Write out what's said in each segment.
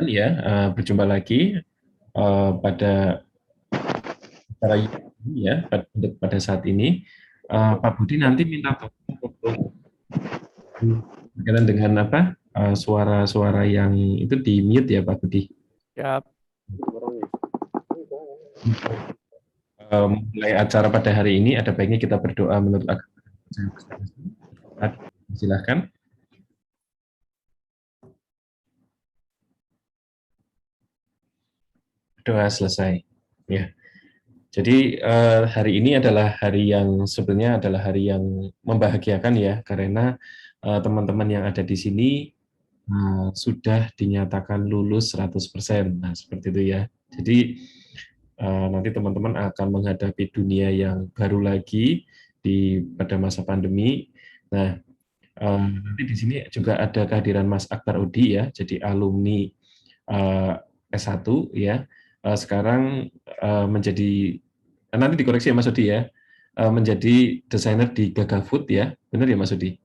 Ya, berjumpa lagi pada acara ini ya, pada saat ini. Pak Budi nanti minta tolong untuk berkaitan dengan apa suara-suara yang itu di mute ya Pak Budi. Siap. Mulai acara pada hari ini ada baiknya kita berdoa menurut agama. Silahkan. Doa selesai. Ya. Jadi hari ini adalah hari yang sebenarnya adalah hari yang membahagiakan ya, karena teman-teman yang ada di sini sudah dinyatakan lulus 100%. Nah, seperti itu ya. Jadi nanti teman-teman akan menghadapi dunia yang baru lagi pada masa pandemi. Nah, nanti di sini juga ada kehadiran Mas Akbar Udi ya, jadi alumni S1 ya. Sekarang menjadi nanti dikoreksi ya Mas Udi ya, menjadi desainer di Gaga Food ya, benar ya Mas Udi?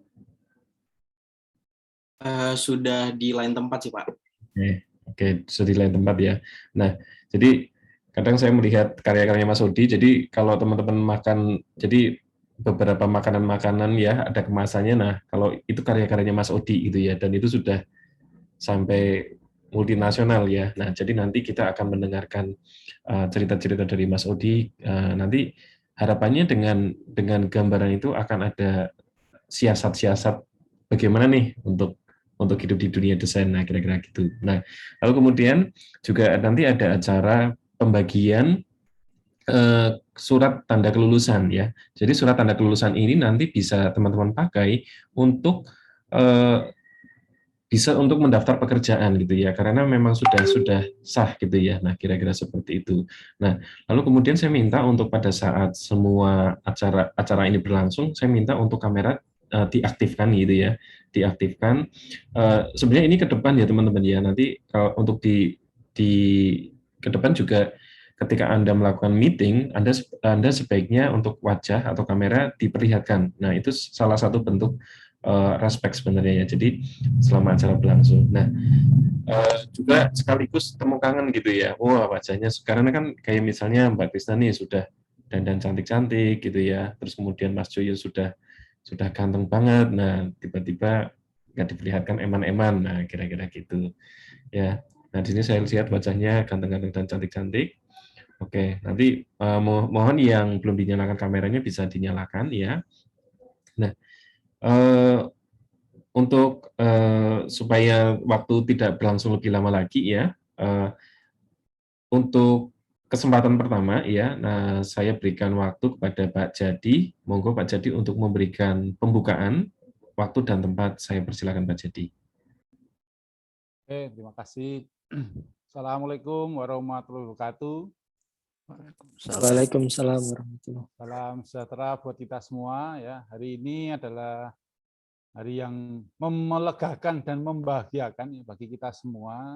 Sudah di lain tempat sih Pak. Oke, sudah di lain tempat ya. Nah, jadi kadang saya melihat karya-karyanya Mas Udi, jadi kalau teman-teman makan, jadi beberapa makanan-makanan ya ada kemasannya, nah kalau itu karya-karyanya Mas Odi gitu ya, dan itu sudah sampai multinasional ya. Nah, jadi nanti kita akan mendengarkan cerita-cerita dari Mas Odi. Nanti harapannya dengan gambaran itu akan ada siasat-siasat bagaimana nih untuk hidup di dunia desain. Nah, kira-kira gitu. Nah, lalu kemudian juga nanti ada acara pembagian surat tanda kelulusan ya. Jadi surat tanda kelulusan ini nanti bisa teman-teman pakai untuk bisa untuk mendaftar pekerjaan gitu ya, karena memang sudah sah gitu ya. Nah, kira-kira seperti itu. Nah, lalu kemudian saya minta untuk pada saat semua acara ini berlangsung, saya minta untuk kamera diaktifkan gitu ya, diaktifkan. Sebenarnya ini ke depan ya teman-teman ya. Nanti kalau untuk di ke depan juga ketika Anda melakukan meeting, Anda sebaiknya untuk wajah atau kamera diperlihatkan. Nah, itu salah satu bentuk respect sebenarnya ya. Jadi selama acara berlangsung. Nah, juga sekaligus temu kangen gitu ya. Wah, wajahnya sekarang kan kayak misalnya Mbak Krisna nih sudah dandan cantik-cantik gitu ya. Terus kemudian Mas Joyo sudah ganteng banget. Nah, tiba-tiba nggak diperlihatkan eman-eman. Nah, kira-kira gitu ya. Nah, di sini saya lihat wajahnya ganteng-ganteng dan cantik-cantik. Oke, nanti mohon yang belum dinyalakan kameranya bisa dinyalakan ya. Nah, untuk supaya waktu tidak berlangsung lebih lama lagi ya, untuk kesempatan pertama ya, nah saya berikan waktu kepada Pak Jadi, monggo Pak Jadi untuk memberikan pembukaan, waktu dan tempat saya persilakan Pak Jadi. Oke, terima kasih. Assalamualaikum warahmatullahi wabarakatuh. Waalaikumsalam warahmatullahi wabarakatuh. Salam sejahtera buat kita semua ya. Hari ini adalah hari yang melegakan dan membahagiakan ya, bagi kita semua.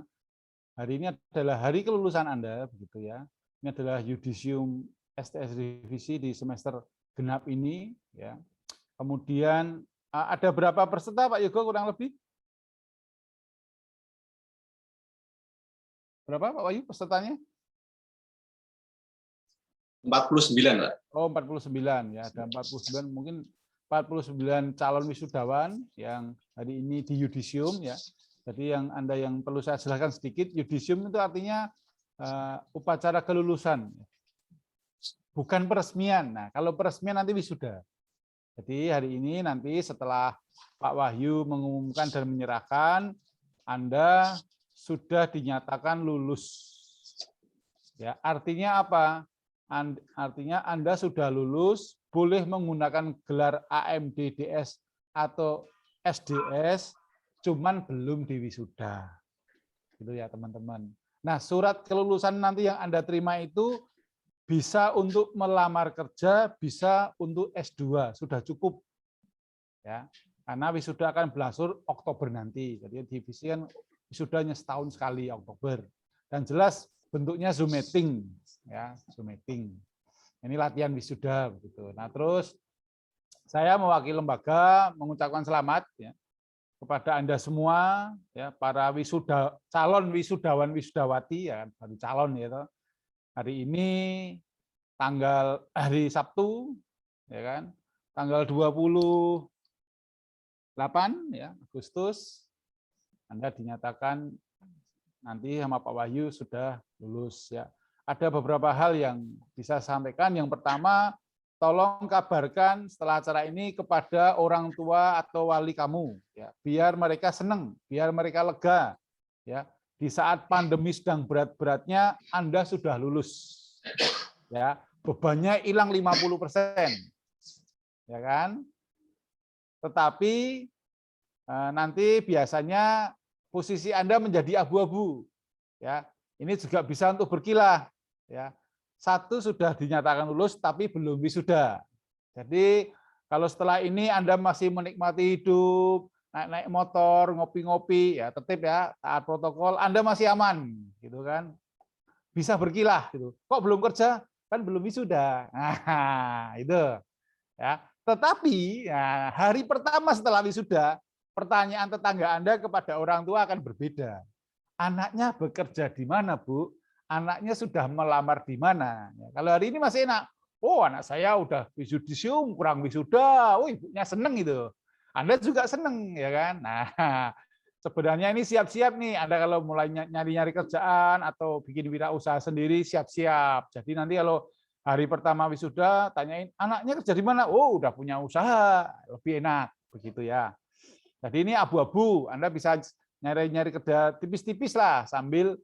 Hari ini adalah hari kelulusan Anda, begitu ya. Ini adalah yudisium STS revisi di semester genap ini ya. Kemudian ada berapa peserta Pak Yogo kurang lebih? Berapa Pak Wahyu pesertanya? 49 Pak. Oh, 49 ya. Ada 49, mungkin 49 calon wisudawan yang hari ini di yudisium ya. Jadi Anda yang perlu saya jelaskan sedikit, yudisium itu artinya upacara kelulusan. Bukan peresmian. Nah, kalau peresmian nanti wisuda. Jadi hari ini nanti setelah Pak Wahyu mengumumkan dan menyerahkan, Anda sudah dinyatakan lulus. Ya, artinya apa? Artinya Anda sudah lulus, boleh menggunakan gelar AMDDS atau SDS, cuman belum diwisuda. Gitu ya, teman-teman. Nah, surat kelulusan nanti yang Anda terima itu bisa untuk melamar kerja, bisa untuk S2, sudah cukup. Ya, karena wisuda akan berlangsung Oktober nanti. Jadi divisi kan wisudanya setahun sekali Oktober. Dan jelas bentuknya Zoom meeting, ya Zoom meeting. Ini latihan wisuda begitu. Nah terus saya mewakili lembaga mengucapkan selamat ya kepada Anda semua, ya, para calon wisudawan wisudawati, ya, baru calon ya, toh. Hari ini hari Sabtu, ya kan, tanggal 28 ya Agustus, Anda dinyatakan nanti sama Pak Wahyu sudah lulus ya. Ada beberapa hal yang bisa saya sampaikan. Yang pertama, tolong kabarkan setelah acara ini kepada orang tua atau wali kamu ya, biar mereka senang, biar mereka lega ya. Di saat pandemi sedang berat-beratnya Anda sudah lulus. Ya, bebannya hilang 50%. Ya kan? Tetapi nanti biasanya posisi Anda menjadi abu-abu. Ya, ini juga bisa untuk berkilah. Ya, satu sudah dinyatakan lulus, tapi belum wisuda. Jadi kalau setelah ini Anda masih menikmati hidup, naik-naik motor, ngopi-ngopi, ya tertib ya, taat protokol, Anda masih aman, gitu kan? Bisa berkilah, gitu. Kok belum kerja? Kan belum wisuda. Nah, itu. Ya. Tetapi ya, hari pertama setelah wisuda, pertanyaan tetangga Anda kepada orang tua akan berbeda. Anaknya bekerja di mana, Bu? Anaknya sudah melamar di mana? Ya, kalau hari ini masih enak. Oh, anak saya udah wisudisium, kurang wisuda. Oh, ibunya seneng itu. Anda juga seneng, ya kan? Nah, sebenarnya ini siap-siap nih. Anda kalau mulai nyari-nyari kerjaan atau bikin wirausaha sendiri, siap-siap. Jadi nanti kalau hari pertama wisuda, tanyain anaknya kerja di mana? Oh, udah punya usaha, lebih enak, begitu ya. Jadi ini abu-abu. Anda bisa nyari-nyari kerja tipis-tipis lah sambil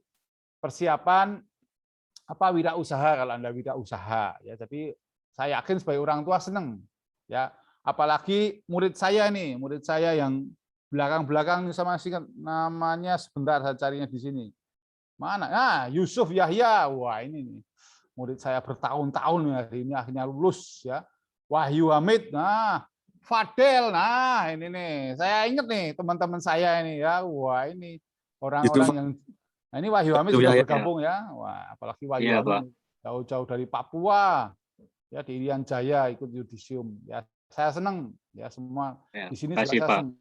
persiapan wirausaha kalau Anda wirausaha ya. Jadi saya yakin sebagai orang tua senang ya, apalagi murid saya yang belakang-belakang sama namanya, sebentar saya carinya di sini. Mana? Nah, Yusuf Yahya. Wah, ini nih. Murid saya bertahun-tahun hari ini akhirnya lulus ya. Wahyu Hamid. Nah, Fadel. Nah, ini nih. Saya ingat nih teman-teman saya ini ya. Wah, ini orang-orang yang nah, ini Wahyu Hamid sudah bergabung ya. Wah, apalagi Wahyu Hamid jauh-jauh dari Papua ya, di Irian Jaya ikut yudisium. Ya, saya senang ya, semua di sini juga saya senang.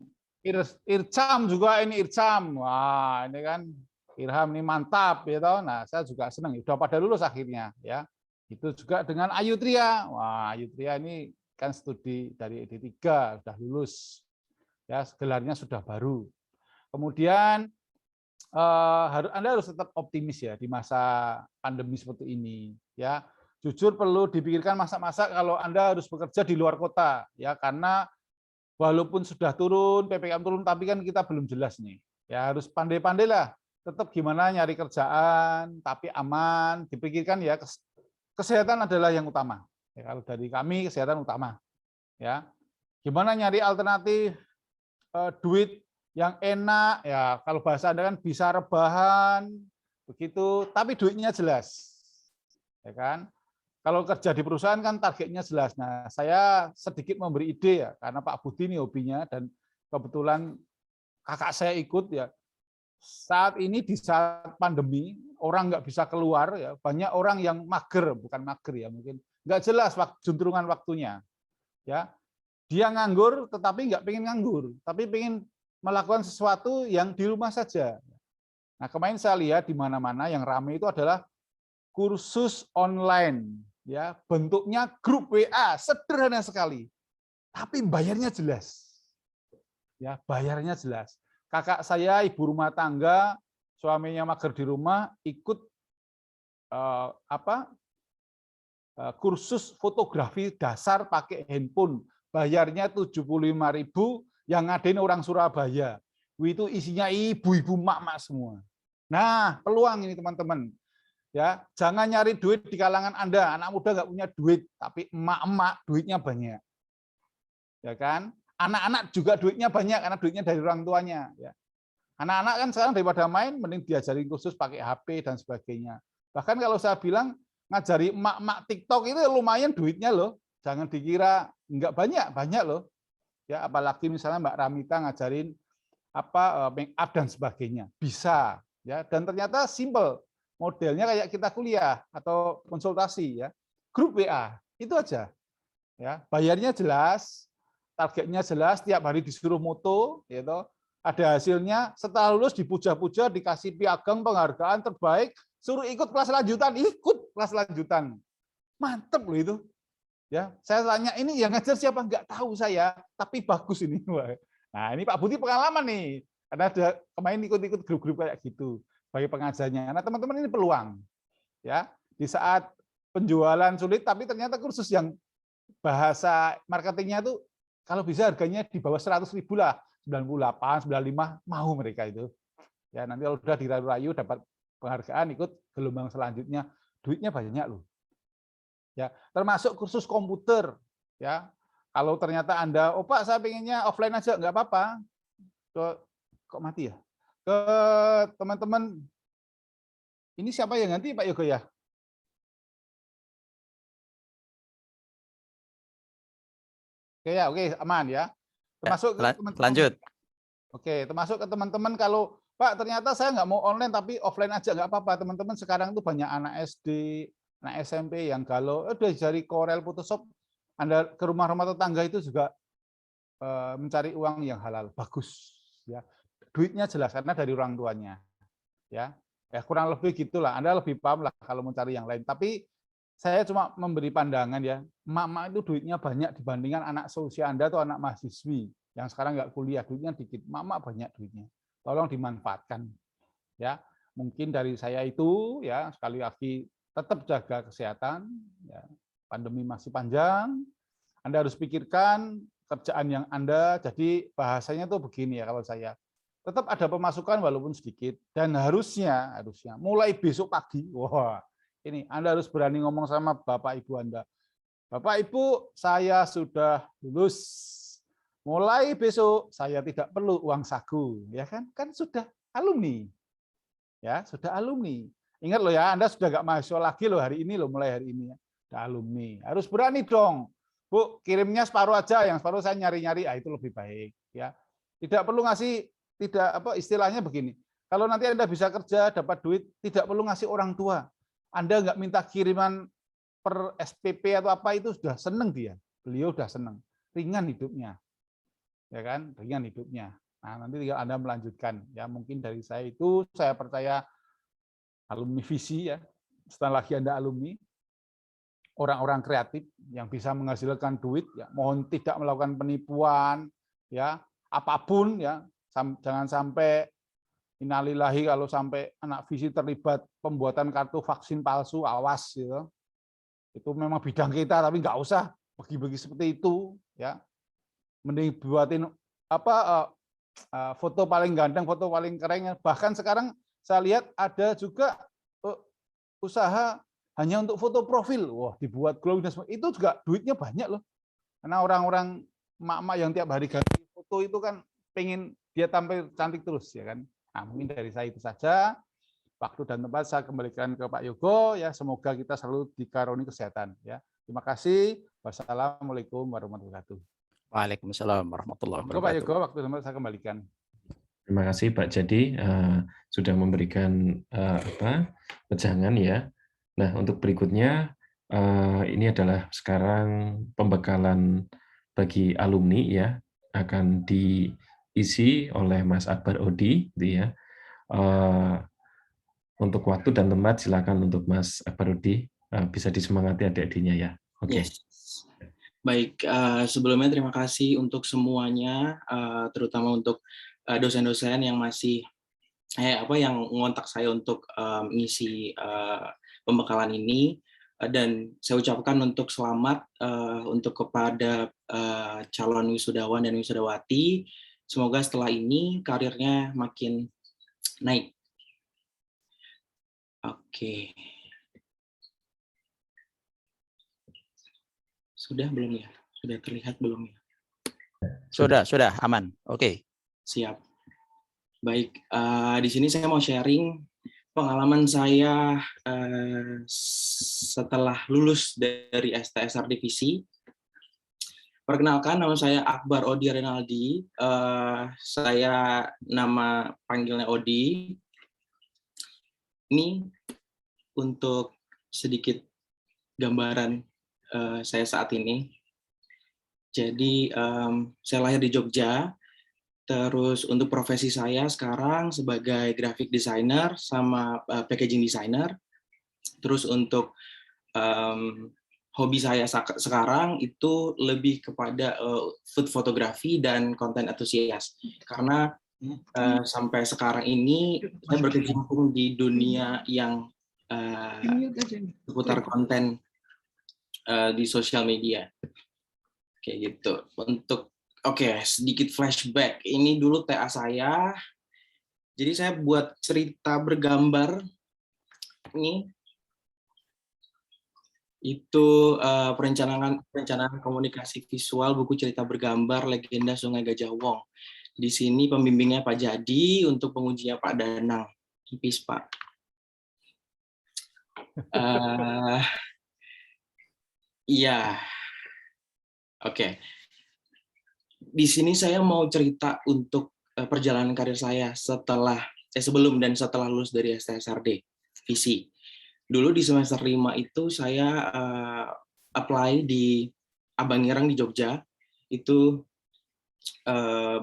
Ircam juga ini Ircam. Wah, ini kan Irham ini mantap ya toh. Nah, saya juga senang. Sudah pada lulus akhirnya ya. Itu juga dengan Ayu Tria. Wah, Ayu Tria ini kan studi dari D3 sudah lulus. Ya, gelarnya sudah baru. Kemudian Anda harus tetap optimis ya di masa pandemi seperti ini ya. Jujur perlu dipikirkan masa-masa kalau Anda harus bekerja di luar kota ya, karena walaupun sudah turun PPKM turun, tapi kan kita belum jelas nih ya. Harus pandai-pandai lah, tetap gimana nyari kerjaan tapi aman, dipikirkan ya. Kesehatan adalah yang utama ya, kalau dari kami kesehatan utama ya. Gimana nyari alternatif duit yang enak ya, kalau bahasa Anda kan bisa rebahan begitu, tapi duitnya jelas ya kan. Kalau kerja di perusahaan kan targetnya jelas. Nah, saya sedikit memberi ide ya, karena Pak Budi ini hobinya dan kebetulan kakak saya ikut ya. Saat ini di saat pandemi orang nggak bisa keluar ya, banyak orang yang mager, bukan mager ya, mungkin nggak jelas juntrungan waktunya ya. Dia nganggur tetapi nggak pengen nganggur, tapi pengen melakukan sesuatu yang di rumah saja. Nah, kemarin saya lihat di mana-mana yang ramai itu adalah kursus online ya, bentuknya grup WA, sederhana sekali. Tapi bayarnya jelas. Ya, bayarnya jelas. Kakak saya ibu rumah tangga, suaminya mager di rumah, ikut kursus fotografi dasar pakai handphone. Bayarnya 75.000, yang ngadain orang Surabaya. Itu isinya ibu-ibu mak-mak semua. Nah, peluang ini teman-teman. Ya, jangan nyari duit di kalangan Anda. Anak muda nggak punya duit, tapi emak-emak duitnya banyak. Ya kan? Anak-anak juga duitnya banyak karena duitnya dari orang tuanya. Ya. Anak-anak kan sekarang daripada main, mending diajarin khusus pakai HP dan sebagainya. Bahkan kalau saya bilang ngajari emak-emak TikTok itu lumayan duitnya loh. Jangan dikira nggak banyak, banyak loh. Ya, apalagi misalnya Mbak Ramita ngajarin make up dan sebagainya, bisa ya. Dan ternyata simple, modelnya kayak kita kuliah atau konsultasi ya, grup WA itu aja ya. Bayarnya jelas, targetnya jelas, tiap hari disuruh moto gitu. ada hasilnya, setelah lulus dipuja-puja, dikasih piagam penghargaan terbaik, suruh ikut kelas lanjutan, mantep loh itu. Ya, saya tanya ini yang ngajar siapa? Nggak tahu saya, tapi bagus ini. Nah, ini Pak Budi pengalaman nih, karena ada kemarin ikut-ikut grup-grup kayak gitu bagi pengajarnya. Nah, teman-teman ini peluang, ya di saat penjualan sulit, tapi ternyata kursus yang bahasa marketingnya itu kalau bisa harganya di bawah 100.000 lah, 98, 95 mau mereka itu. Ya, nanti kalau udah dirayu-rayu dapat penghargaan ikut gelombang selanjutnya, duitnya banyak loh. Ya, termasuk kursus komputer, ya. Kalau ternyata Anda, oh Pak, saya pengennya offline aja, nggak apa-apa. Kok mati ya? Ke teman-teman, ini siapa yang ganti Pak Yoga ya? Oke ya, oke, aman ya. Termasuk ke teman-teman. Lanjut. Oke, termasuk ke teman-teman kalau Pak ternyata saya nggak mau online tapi offline aja nggak apa-apa. Teman-teman sekarang tuh banyak anak SD, anak SMP yang galau, udah dari Corel, Photoshop, Anda ke rumah-rumah tetangga itu juga mencari uang yang halal, bagus. Ya, duitnya jelas karena dari orang tuanya. Ya, kurang lebih gitulah. Anda lebih paham lah kalau mencari yang lain. Tapi saya cuma memberi pandangan ya, emak-emak itu duitnya banyak dibandingkan anak seusia Anda atau anak mahasiswi yang sekarang nggak kuliah, duitnya dikit. Emak-emak banyak duitnya. Tolong dimanfaatkan. Ya, mungkin dari saya itu ya sekali lagi tetap jaga kesehatan. Ya, pandemi masih panjang. Anda harus pikirkan kerjaan yang Anda. Jadi bahasanya tuh begini ya kalau saya. Tetap ada pemasukan walaupun sedikit dan harusnya mulai besok pagi. Wah, ini Anda harus berani ngomong sama Bapak Ibu Anda. Bapak Ibu, saya sudah lulus. Mulai besok saya tidak perlu uang saku, ya kan? Kan sudah alumni. Ya, sudah alumni. Ingat loh ya, Anda sudah nggak mahasiswa lagi loh hari ini loh, mulai hari ini ya. Sudah alumni. Harus berani dong. Bu, kirimnya separuh aja, yang separuh saya nyari-nyari, itu lebih baik, ya. Tidak perlu ngasih, tidak apa istilahnya begini. Kalau nanti Anda bisa kerja, dapat duit, tidak perlu ngasih orang tua. Anda nggak minta kiriman per SPP atau apa itu sudah seneng dia. Beliau sudah seneng. Ringan hidupnya. Ya kan? Ringan hidupnya. Nah, nanti tinggal Anda melanjutkan. Ya, mungkin dari saya itu saya percaya alumni visi ya. Setelah lagi Anda alumni, orang-orang kreatif yang bisa menghasilkan duit ya, mohon tidak melakukan penipuan ya, apapun ya. Jangan sampai innalillahi kalau sampai anak visi terlibat pembuatan kartu vaksin palsu, awas gitu. Itu memang bidang kita tapi nggak usah bagi-bagi seperti itu ya. Mending buatin apa foto paling ganteng, foto paling keren. Bahkan sekarang saya lihat ada juga usaha hanya untuk foto profil. Wah, dibuat glowing dan semua. Itu juga duitnya banyak loh. Karena orang-orang emak-emak yang tiap hari ganti foto itu kan pengen dia tampil cantik terus ya kan. Nah, mungkin dari saya itu saja. Waktu dan tempat saya kembalikan ke Pak Yogo ya, semoga kita selalu dikaruniai kesehatan ya. Terima kasih. Wassalamualaikum warahmatullahi wabarakatuh. Waalaikumsalam warahmatullahi Pak wabarakatuh. Yogo, waktu tempat saya kembalikan. Terima kasih Pak Jadi sudah memberikan wejangan ya. Nah, untuk berikutnya ini adalah sekarang pembekalan bagi alumni ya, akan diisi oleh Mas Akbar Odi, gitu ya. Untuk waktu dan tempat silakan untuk Mas Akbar Odi, bisa disemangati adik-adiknya ya. Oke. Yes. Baik, sebelumnya terima kasih untuk semuanya, terutama untuk dosen-dosen yang masih yang ngontak saya untuk mengisi pembekalan ini, dan saya ucapkan untuk selamat untuk kepada calon wisudawan dan wisudawati. Semoga setelah ini karirnya makin naik. Oke. Sudah belum ya? Sudah terlihat belum ya? Sudah, aman. Oke. Siap. Baik, di sini saya mau sharing pengalaman saya setelah lulus dari STSR Divisi. Perkenalkan, nama saya Akbar Odi Renaldi. Saya nama panggilnya Odi. Ini untuk sedikit gambaran saya saat ini. Jadi saya lahir di Jogja, Terus untuk profesi saya sekarang sebagai graphic designer sama packaging designer. Terus untuk hobi saya sekarang itu lebih kepada food photography dan content enthusiast. Karena sampai sekarang ini saya berkecimpung di dunia yang seputar konten di sosial media. Kayak gitu. Oke, sedikit flashback. Ini dulu TA saya. Jadi saya buat cerita bergambar. Ini itu perencanaan komunikasi visual buku cerita bergambar Legenda Sungai Gajah Wong. Di sini pembimbingnya Pak Jadi, untuk pengujinya Pak Danang. Tipis, Pak. Iya. Oke. Di sini saya mau cerita untuk perjalanan karir saya sebelum dan setelah lulus dari STSRD Visi. Dulu di semester 5 itu saya apply di Abang Ireng di Jogja. Itu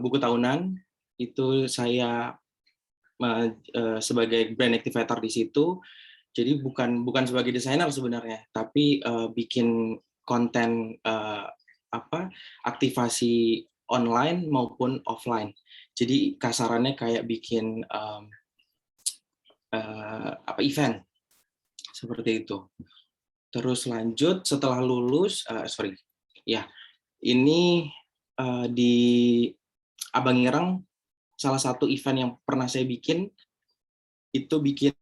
buku tahunan. Itu saya sebagai brand activator di situ. Jadi bukan sebagai desainer sebenarnya, tapi bikin konten aktivasi online maupun offline. Jadi kasarannya kayak bikin event seperti itu. Terus lanjut setelah lulus, ini di Abang Ireng, salah satu event yang pernah saya bikin itu bikin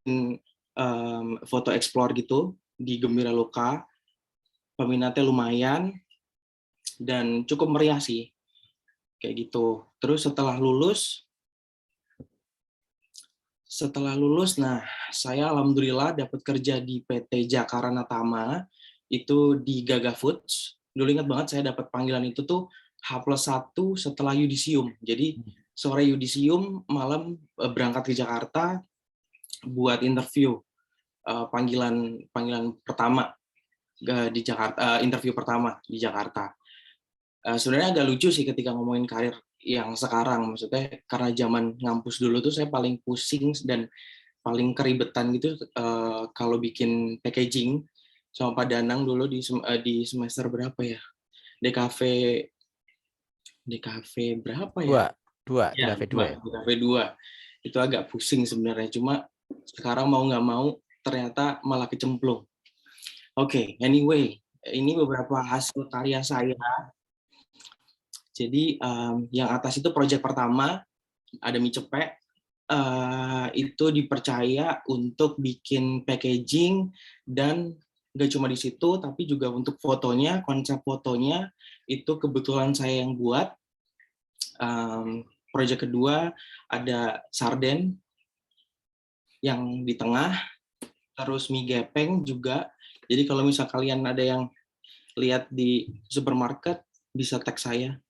foto explore gitu di Gembira Loka. Peminatnya lumayan dan cukup meriah sih. Kayak gitu. Terus setelah lulus, nah saya alhamdulillah dapat kerja di PT Jakarta Tama, itu di Gaga Foods. Dulu ingat banget saya dapat panggilan itu tuh H+1 setelah yudisium. Jadi sore yudisium, malam berangkat ke Jakarta buat interview, panggilan pertama di Jakarta, interview pertama di Jakarta. Sebenarnya agak lucu sih ketika ngomongin karir yang sekarang, maksudnya karena zaman ngampus dulu tuh saya paling pusing dan paling keribetan gitu kalau bikin packaging sama Pak Danang dulu di semester berapa ya? DKV berapa ya? DKV 2 ya. DKV 2. Itu agak pusing sebenarnya, cuma sekarang mau nggak mau ternyata malah kecemplung. Oke, anyway, ini beberapa hasil karya saya. Jadi yang atas itu proyek pertama, ada mie cepek, itu dipercaya untuk bikin packaging dan nggak cuma di situ, tapi juga untuk fotonya, konsep fotonya itu kebetulan saya yang buat. Proyek kedua ada sarden yang di tengah, terus mie gepeng juga. Jadi kalau misal kalian ada yang lihat di supermarket, bisa tag saya.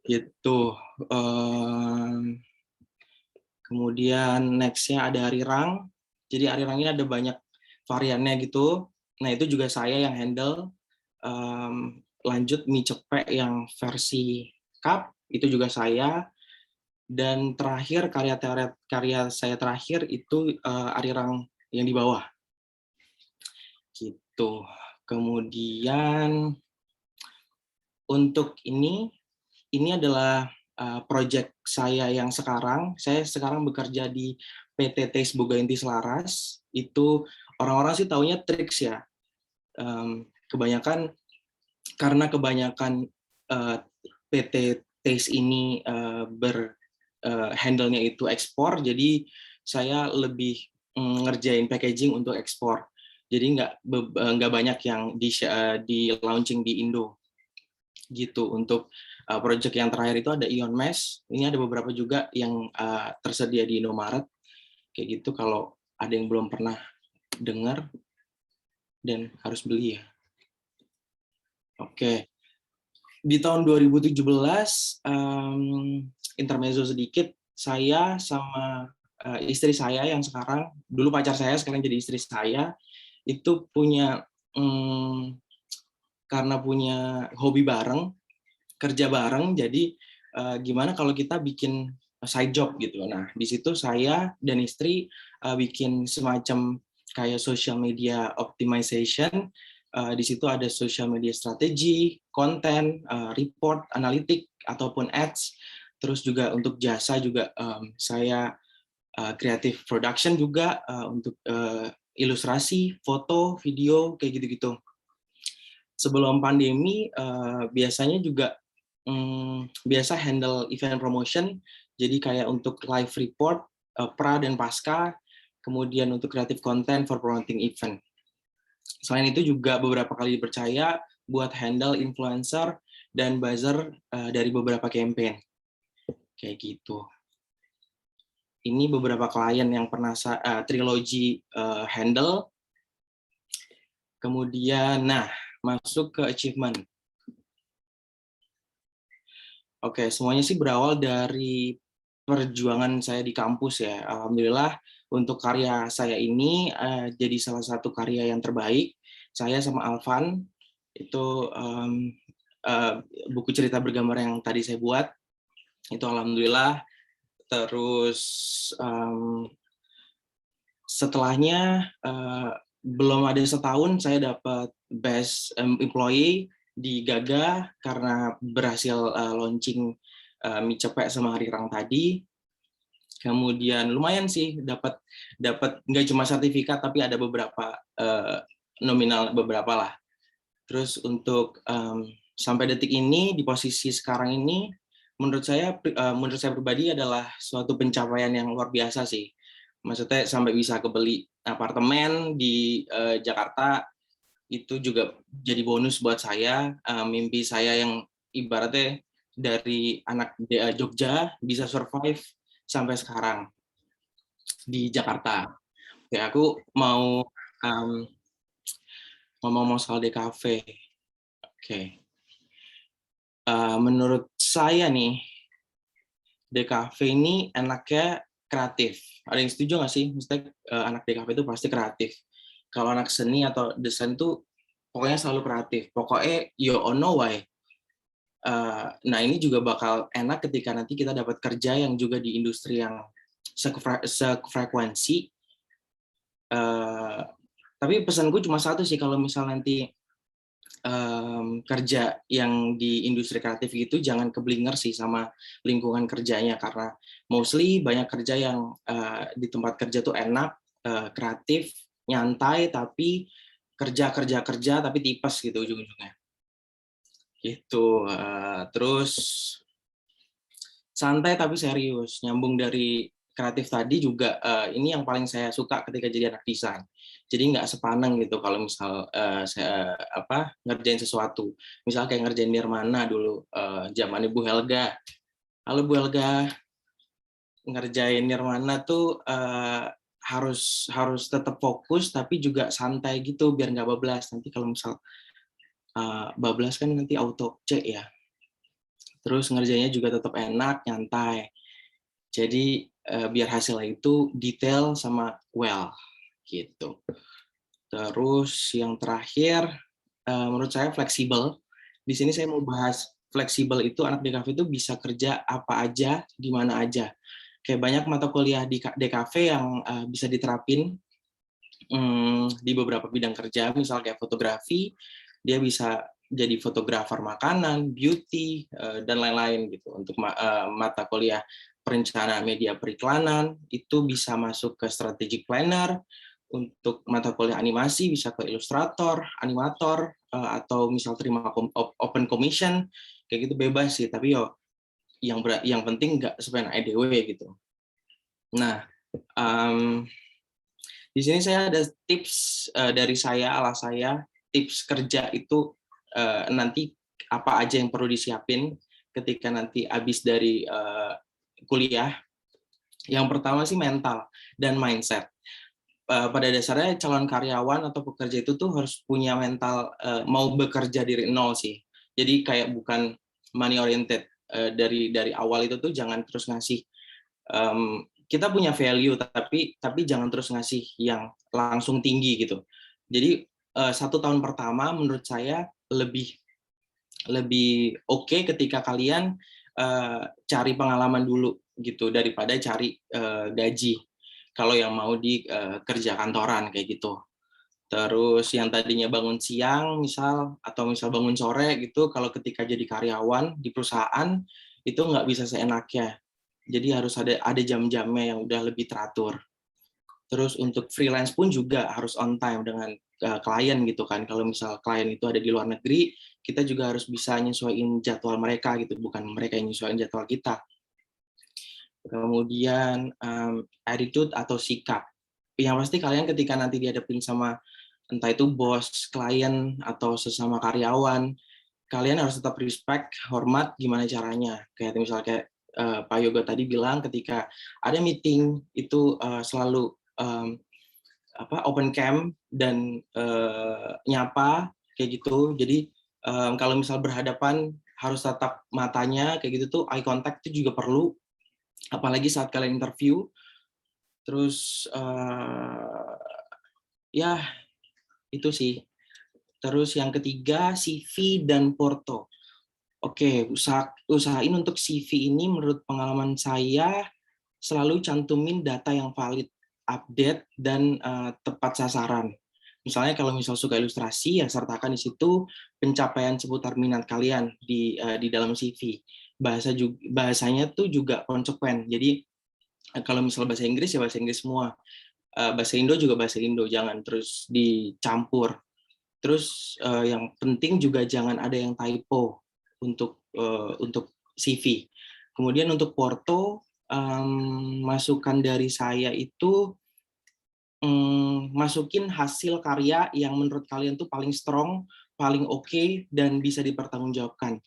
Gitu. Kemudian next-nya ada arirang. Jadi arirangnya ada banyak variannya gitu. Nah itu juga saya yang handle. Lanjut mie cepek yang versi cup, itu juga saya. Dan terakhir karya saya terakhir itu arirang yang di bawah. Gitu. Kemudian untuk ini adalah project saya yang sekarang. Saya sekarang bekerja di PT Taste Boga Inti Selaras. Itu orang-orang sih taunya Trix ya. Kebanyakan PT Taste ini handle-nya itu ekspor, jadi saya lebih ngerjain packaging untuk ekspor. Jadi nggak banyak yang di launching di Indo. Gitu. Untuk project yang terakhir itu ada Ion Mesh. Ini ada beberapa juga yang tersedia di Indomaret. Kayak gitu, kalau ada yang belum pernah dengar dan harus beli ya. Oke. Di tahun 2017, intermezzo sedikit, saya sama istri saya yang sekarang, dulu pacar saya, sekarang jadi istri saya, itu punya karena punya hobi bareng, kerja bareng, jadi gimana kalau kita bikin side job gitu. Nah, di situ saya dan istri bikin semacam kayak social media optimization. Di situ ada social media strategi, konten, report, analitik ataupun ads. Terus juga untuk jasa juga saya creative production juga untuk ilustrasi, foto, video kayak gitu-gitu. Sebelum pandemi biasanya juga biasa handle event promotion, jadi kayak untuk live report pra dan pasca, kemudian untuk creative content for promoting event. Selain itu juga beberapa kali dipercaya buat handle influencer dan buzzer dari beberapa campaign kayak gitu. Ini beberapa klien yang pernah Trilogy handle. Kemudian, nah, masuk ke achievement. Oke, semuanya sih berawal dari perjuangan saya di kampus ya. Alhamdulillah untuk karya saya ini jadi salah satu karya yang terbaik. Saya sama Alvan itu buku cerita bergambar yang tadi saya buat itu alhamdulillah. Terus setelahnya belum ada setahun saya dapat best employee di Gaga karena berhasil launching mie cepek sama Harirang tadi. Kemudian lumayan sih dapat nggak cuma sertifikat tapi ada beberapa nominal beberapa lah. Terus untuk sampai detik ini di posisi sekarang ini menurut saya pribadi adalah suatu pencapaian yang luar biasa sih. Maksudnya sampai bisa kebeli apartemen di Jakarta itu juga jadi bonus buat saya. Mimpi saya yang ibaratnya dari anak Jogja bisa survive sampai sekarang di Jakarta. Oke, aku mau ngomong soal DKV. Oke. Menurut saya nih, DKV ini enaknya kreatif. Ada yang setuju nggak sih? Maksudnya anak DKV itu pasti kreatif. Kalau anak seni atau desain itu pokoknya selalu kreatif. Pokoknya you all know why. Nah ini juga bakal enak ketika nanti kita dapat kerja yang juga di industri yang sefrekuensi. Tapi pesanku cuma satu sih, kalau misal nanti kerja yang di industri kreatif gitu jangan keblinger sih sama lingkungan kerjanya, karena mostly banyak kerja yang di tempat kerja tuh enak, kreatif, nyantai, tapi kerja tapi tipes gitu ujung-ujungnya gitu. Terus santai tapi serius, nyambung dari kreatif tadi juga. Ini yang paling saya suka ketika jadi anak desain. Jadi nggak sepaneng gitu kalau misal saya ngerjain sesuatu. Misal kayak ngerjain Nirmana dulu, zaman Ibu Helga. Halo Bu Helga, ngerjain Nirmana tuh harus tetap fokus tapi juga santai gitu biar nggak bablas. Nanti kalau misal bablas kan nanti auto C ya. Terus ngerjainnya juga tetap enak, nyantai. Jadi biar hasilnya itu detail sama well gitu. Terus yang terakhir menurut saya fleksibel. Di sini saya mau bahas fleksibel itu anak DKV itu bisa kerja apa aja, di mana aja. Kayak banyak mata kuliah di DKV yang bisa diterapin di beberapa bidang kerja, misal kayak fotografi, dia bisa jadi fotografer makanan, beauty, dan lain-lain gitu. Untuk mata kuliah perencanaan media periklanan, itu bisa masuk ke strategic planner. Untuk mata kuliah animasi bisa ke ilustrator, animator, atau misal terima open commission, kayak gitu bebas sih. Tapi yang penting nggak sesuai EDW gitu. Nah, di sini saya ada tips dari saya, ala saya, tips kerja itu nanti apa aja yang perlu disiapin ketika nanti habis dari kuliah. Yang pertama sih mental dan mindset. Pada dasarnya calon karyawan atau pekerja itu tuh harus punya mental mau bekerja dari nol sih. Jadi kayak bukan money oriented. Dari awal itu tuh jangan terus ngasih kita punya value tapi jangan terus ngasih yang langsung tinggi gitu. Jadi 1 tahun pertama menurut saya lebih oke ketika kalian cari pengalaman dulu gitu daripada cari gaji kalau yang mau di kerja kantoran kayak gitu. Terus yang tadinya bangun siang misal atau misal bangun sore gitu, kalau ketika jadi karyawan di perusahaan itu nggak bisa seenaknya. Jadi harus ada jam-jamnya yang udah lebih teratur. Terus untuk freelance pun juga harus on time dengan klien gitu kan. Kalau misal klien itu ada di luar negeri, kita juga harus bisa nyesuaiin jadwal mereka gitu, bukan mereka yang nyesuaiin jadwal kita. Kemudian attitude atau sikap. Yang pasti kalian ketika nanti dihadapin sama entah itu bos, klien, atau sesama karyawan, kalian harus tetap respect, hormat, gimana caranya. Kayak misalnya kayak Pak Yoga tadi bilang ketika ada meeting itu selalu open cam dan nyapa kayak gitu. Jadi kalau misal berhadapan harus tatap matanya kayak gitu tuh, eye contact itu juga perlu, apalagi saat kalian interview. Terus ya itu sih. Terus yang ketiga, CV dan porto. Oke, usahain untuk CV ini menurut pengalaman saya selalu cantumin data yang valid, update, dan tepat sasaran. Misalnya kalau misal suka ilustrasi, ya sertakan di situ pencapaian seputar minat kalian di dalam CV. Bahasanya tuh juga konsekuen. Jadi kalau misal bahasa Inggris ya bahasa Inggris semua. Bahasa Indo juga bahasa Indo, jangan terus dicampur. Terus yang penting juga jangan ada yang typo untuk CV. Kemudian untuk porto, masukan dari saya itu masukin hasil karya yang menurut kalian tuh paling strong, paling oke, dan bisa dipertanggungjawabkan.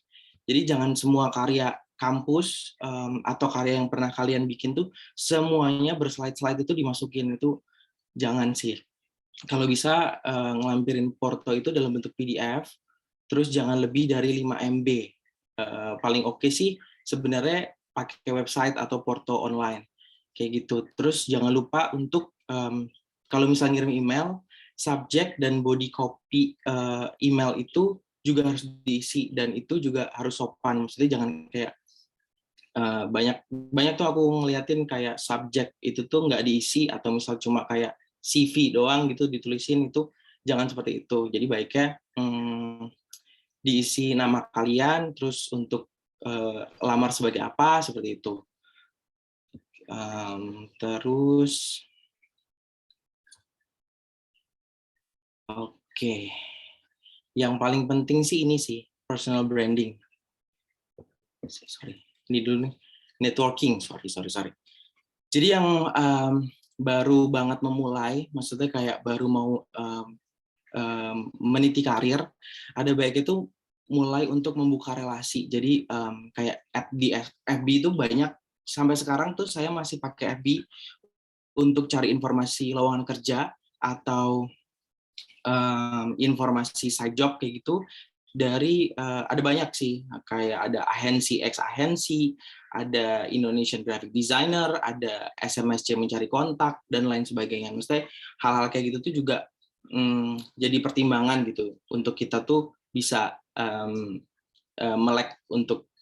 Jadi jangan semua karya kampus atau karya yang pernah kalian bikin tuh semuanya berslide-slide itu dimasukin, itu jangan sih. Kalau bisa ngelampirin porto itu dalam bentuk PDF, terus jangan lebih dari 5 MB. Paling oke sih sebenarnya pakai website atau porto online kayak gitu. Terus jangan lupa untuk kalau misalnya ngirim email, subjek dan body copy email itu juga harus diisi, dan itu juga harus sopan. Maksudnya jangan kayak banyak tuh aku ngeliatin kayak subjek itu tuh nggak diisi, atau misal cuma kayak CV doang gitu ditulisin, itu jangan seperti itu. Jadi baiknya diisi nama kalian, terus untuk lamar sebagai apa, seperti itu. Terus oke. Yang paling penting sih ini sih, personal branding. Sorry, ini dulu nih. Networking, sorry. Jadi yang baru banget memulai, maksudnya kayak baru mau meniti karir, ada baiknya itu mulai untuk membuka relasi. Jadi kayak di FB itu banyak, sampai sekarang tuh saya masih pakai FB untuk cari informasi lowongan kerja atau informasi side job kayak gitu. Dari ada banyak sih, kayak ada agensi X agensi, ada Indonesian Graphic Designer, ada SMSC mencari kontak, dan lain sebagainya. Maksudnya hal-hal kayak gitu tuh juga jadi pertimbangan gitu untuk kita tuh bisa melek untuk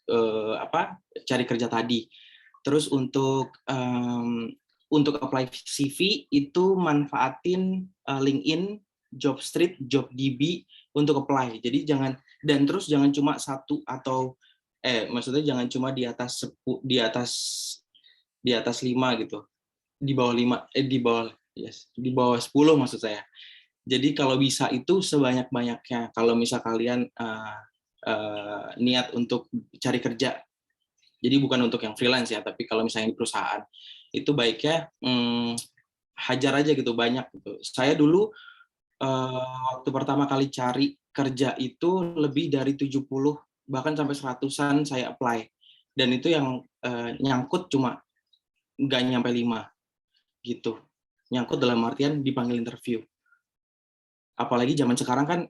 cari kerja tadi. Terus untuk apply CV itu manfaatin LinkedIn, Jobstreet, JobDB untuk apply. Jadi jangan cuma satu atau maksudnya jangan cuma di atas 5 gitu. Di bawah 10 maksud saya. Jadi kalau bisa itu sebanyak-banyaknya. Kalau misal kalian niat untuk cari kerja, jadi bukan untuk yang freelance ya, tapi kalau misalnya di perusahaan, itu baiknya hajar aja gitu, banyak gitu. Saya dulu waktu pertama kali cari kerja itu lebih dari 70, bahkan sampai 100-an saya apply. Dan itu yang nyangkut cuma nggak nyampe 5 gitu. Nyangkut dalam artian dipanggil interview. Apalagi zaman sekarang kan,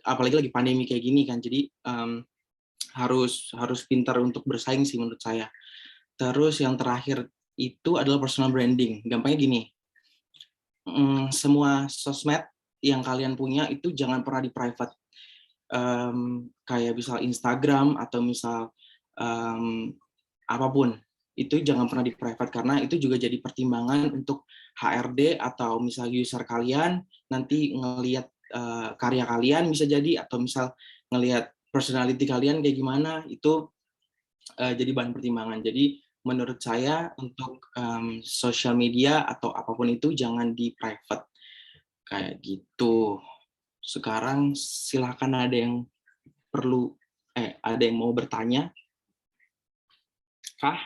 apalagi lagi pandemi kayak gini kan, jadi harus pintar untuk bersaing sih menurut saya. Terus yang terakhir itu adalah personal branding. Gampangnya gini, semua sosmed yang kalian punya itu jangan pernah di private. Kayak misal Instagram atau misal apapun itu jangan pernah di private, karena itu juga jadi pertimbangan untuk HRD atau misal user kalian nanti ngelihat karya kalian bisa jadi, atau misal ngelihat personality kalian kayak gimana, itu jadi bahan pertimbangan. Jadi menurut saya untuk social media atau apapun itu jangan di private kayak gitu. Sekarang silakan ada yang ada yang mau bertanya kah?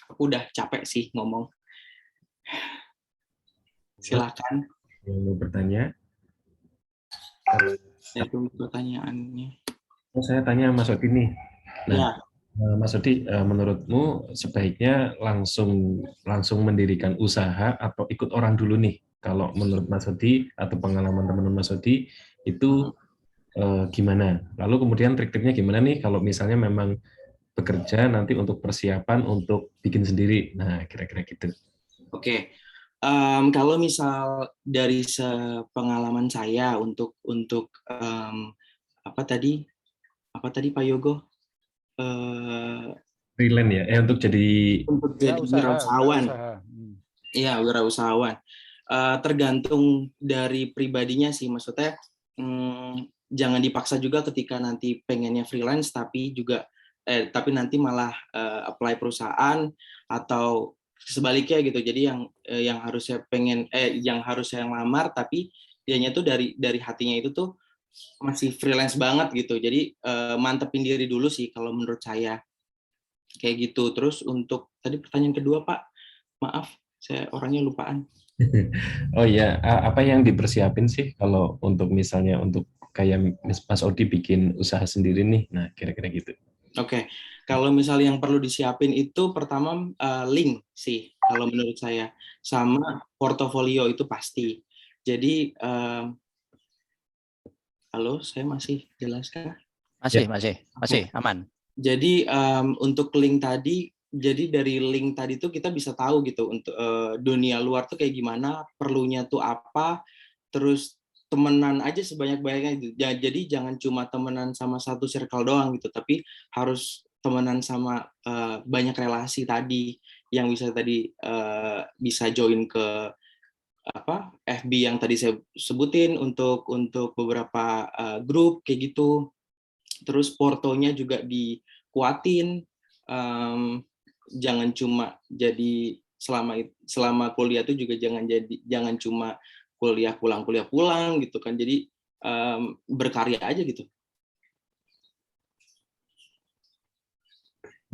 Aku udah capek sih ngomong. Silakan. Yang mau bertanya? Saya tunggu pertanyaannya. Saya tanya Mas Odi nih. Nah, Ya, Mas Odi, menurutmu sebaiknya langsung mendirikan usaha atau ikut orang dulu nih? Kalau menurut Mas Odi atau pengalaman teman-teman Mas Odi itu gimana? Lalu kemudian trik-triknya gimana nih kalau misalnya memang bekerja nanti untuk persiapan untuk bikin sendiri? Nah, kira-kira gitu. Oke. Kalau misal dari pengalaman saya untuk apa tadi Pak Yogo? Freelance ya? Untuk jadi Untuk jadi wirausahawan. Iya, wirausahawan. Tergantung dari pribadinya sih, maksudnya jangan dipaksa juga ketika nanti pengennya freelance tapi nanti malah apply perusahaan atau sebaliknya gitu. Jadi yang harusnya yang lamar tapi dianya tuh dari hatinya itu tuh masih freelance banget gitu. Jadi mantepin diri dulu sih kalau menurut saya. Kayak gitu. Terus untuk tadi pertanyaan kedua, Pak. Maaf, saya orangnya lupaan. Oh iya, apa yang dipersiapin sih kalau untuk misalnya untuk kayak Mas Odi bikin usaha sendiri nih? Nah, kira-kira gitu. Oke, kalau misalnya yang perlu disiapin itu pertama link sih, kalau menurut saya, sama portofolio itu pasti. Jadi, halo, saya masih jelaskan? Masih aman. Jadi untuk link tadi, jadi dari link tadi tuh kita bisa tahu gitu untuk dunia luar tuh kayak gimana, perlunya tuh apa, terus temenan aja sebanyak-banyaknya gitu. Jadi jangan cuma temenan sama satu circle doang gitu, tapi harus temenan sama banyak relasi tadi yang bisa join ke FB yang tadi saya sebutin untuk beberapa grup kayak gitu. Terus portonya juga dikuatin, jangan cuma jadi selama kuliah itu juga jangan cuma kuliah pulang gitu kan, jadi berkarya aja gitu.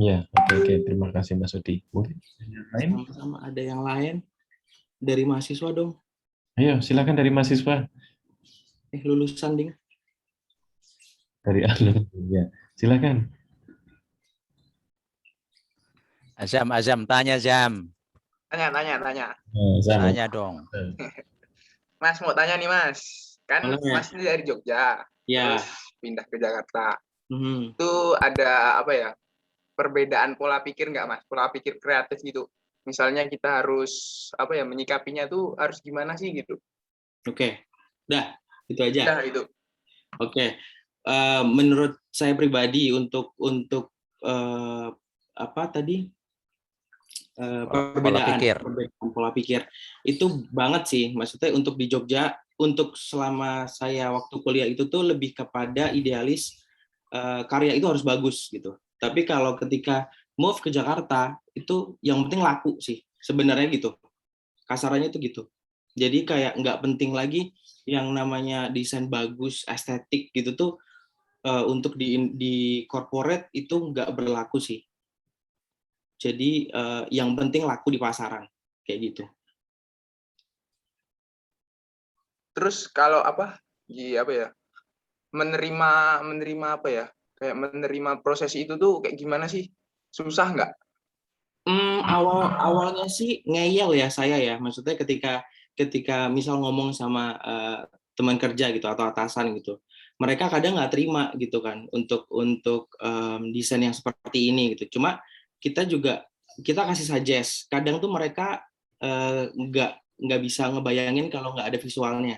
Ya, oke, terima kasih Mas Odi. Mungkin Sama-sama, ada yang lain dari mahasiswa dong? Ayo, silakan dari mahasiswa. Lulusan ding. Dari alumni, ya. Silakan. Azam, tanya Zam. Tanya. Tanya dong. Mas mau tanya nih Mas. Kan Mas ini dari Jogja, ya. Terus pindah ke Jakarta. Hmm. Itu ada perbedaan pola pikir nggak Mas? Pola pikir kreatif gitu. Misalnya kita harus menyikapinya tuh harus gimana sih gitu? Oke. Udah, itu aja. Udah itu. Oke. Menurut saya pribadi untuk perbedaan pola pikir itu banget sih, maksudnya untuk di Jogja, untuk selama saya waktu kuliah itu tuh lebih kepada idealis, karya itu harus bagus gitu. Tapi kalau ketika move ke Jakarta itu yang penting laku sih sebenarnya gitu, kasarannya itu gitu. Jadi kayak nggak penting lagi yang namanya desain bagus, estetik gitu tuh untuk di corporate itu nggak berlaku sih. Jadi yang penting laku di pasaran kayak gitu. Terus kalau menerima proses itu tuh kayak gimana sih? Susah nggak? Awalnya sih ngeyel ya saya ya, maksudnya ketika misal ngomong sama teman kerja gitu atau atasan gitu, mereka kadang nggak terima gitu kan untuk desain yang seperti ini gitu. Cuma kita kasih suggest, kadang tuh mereka nggak bisa ngebayangin kalau nggak ada visualnya.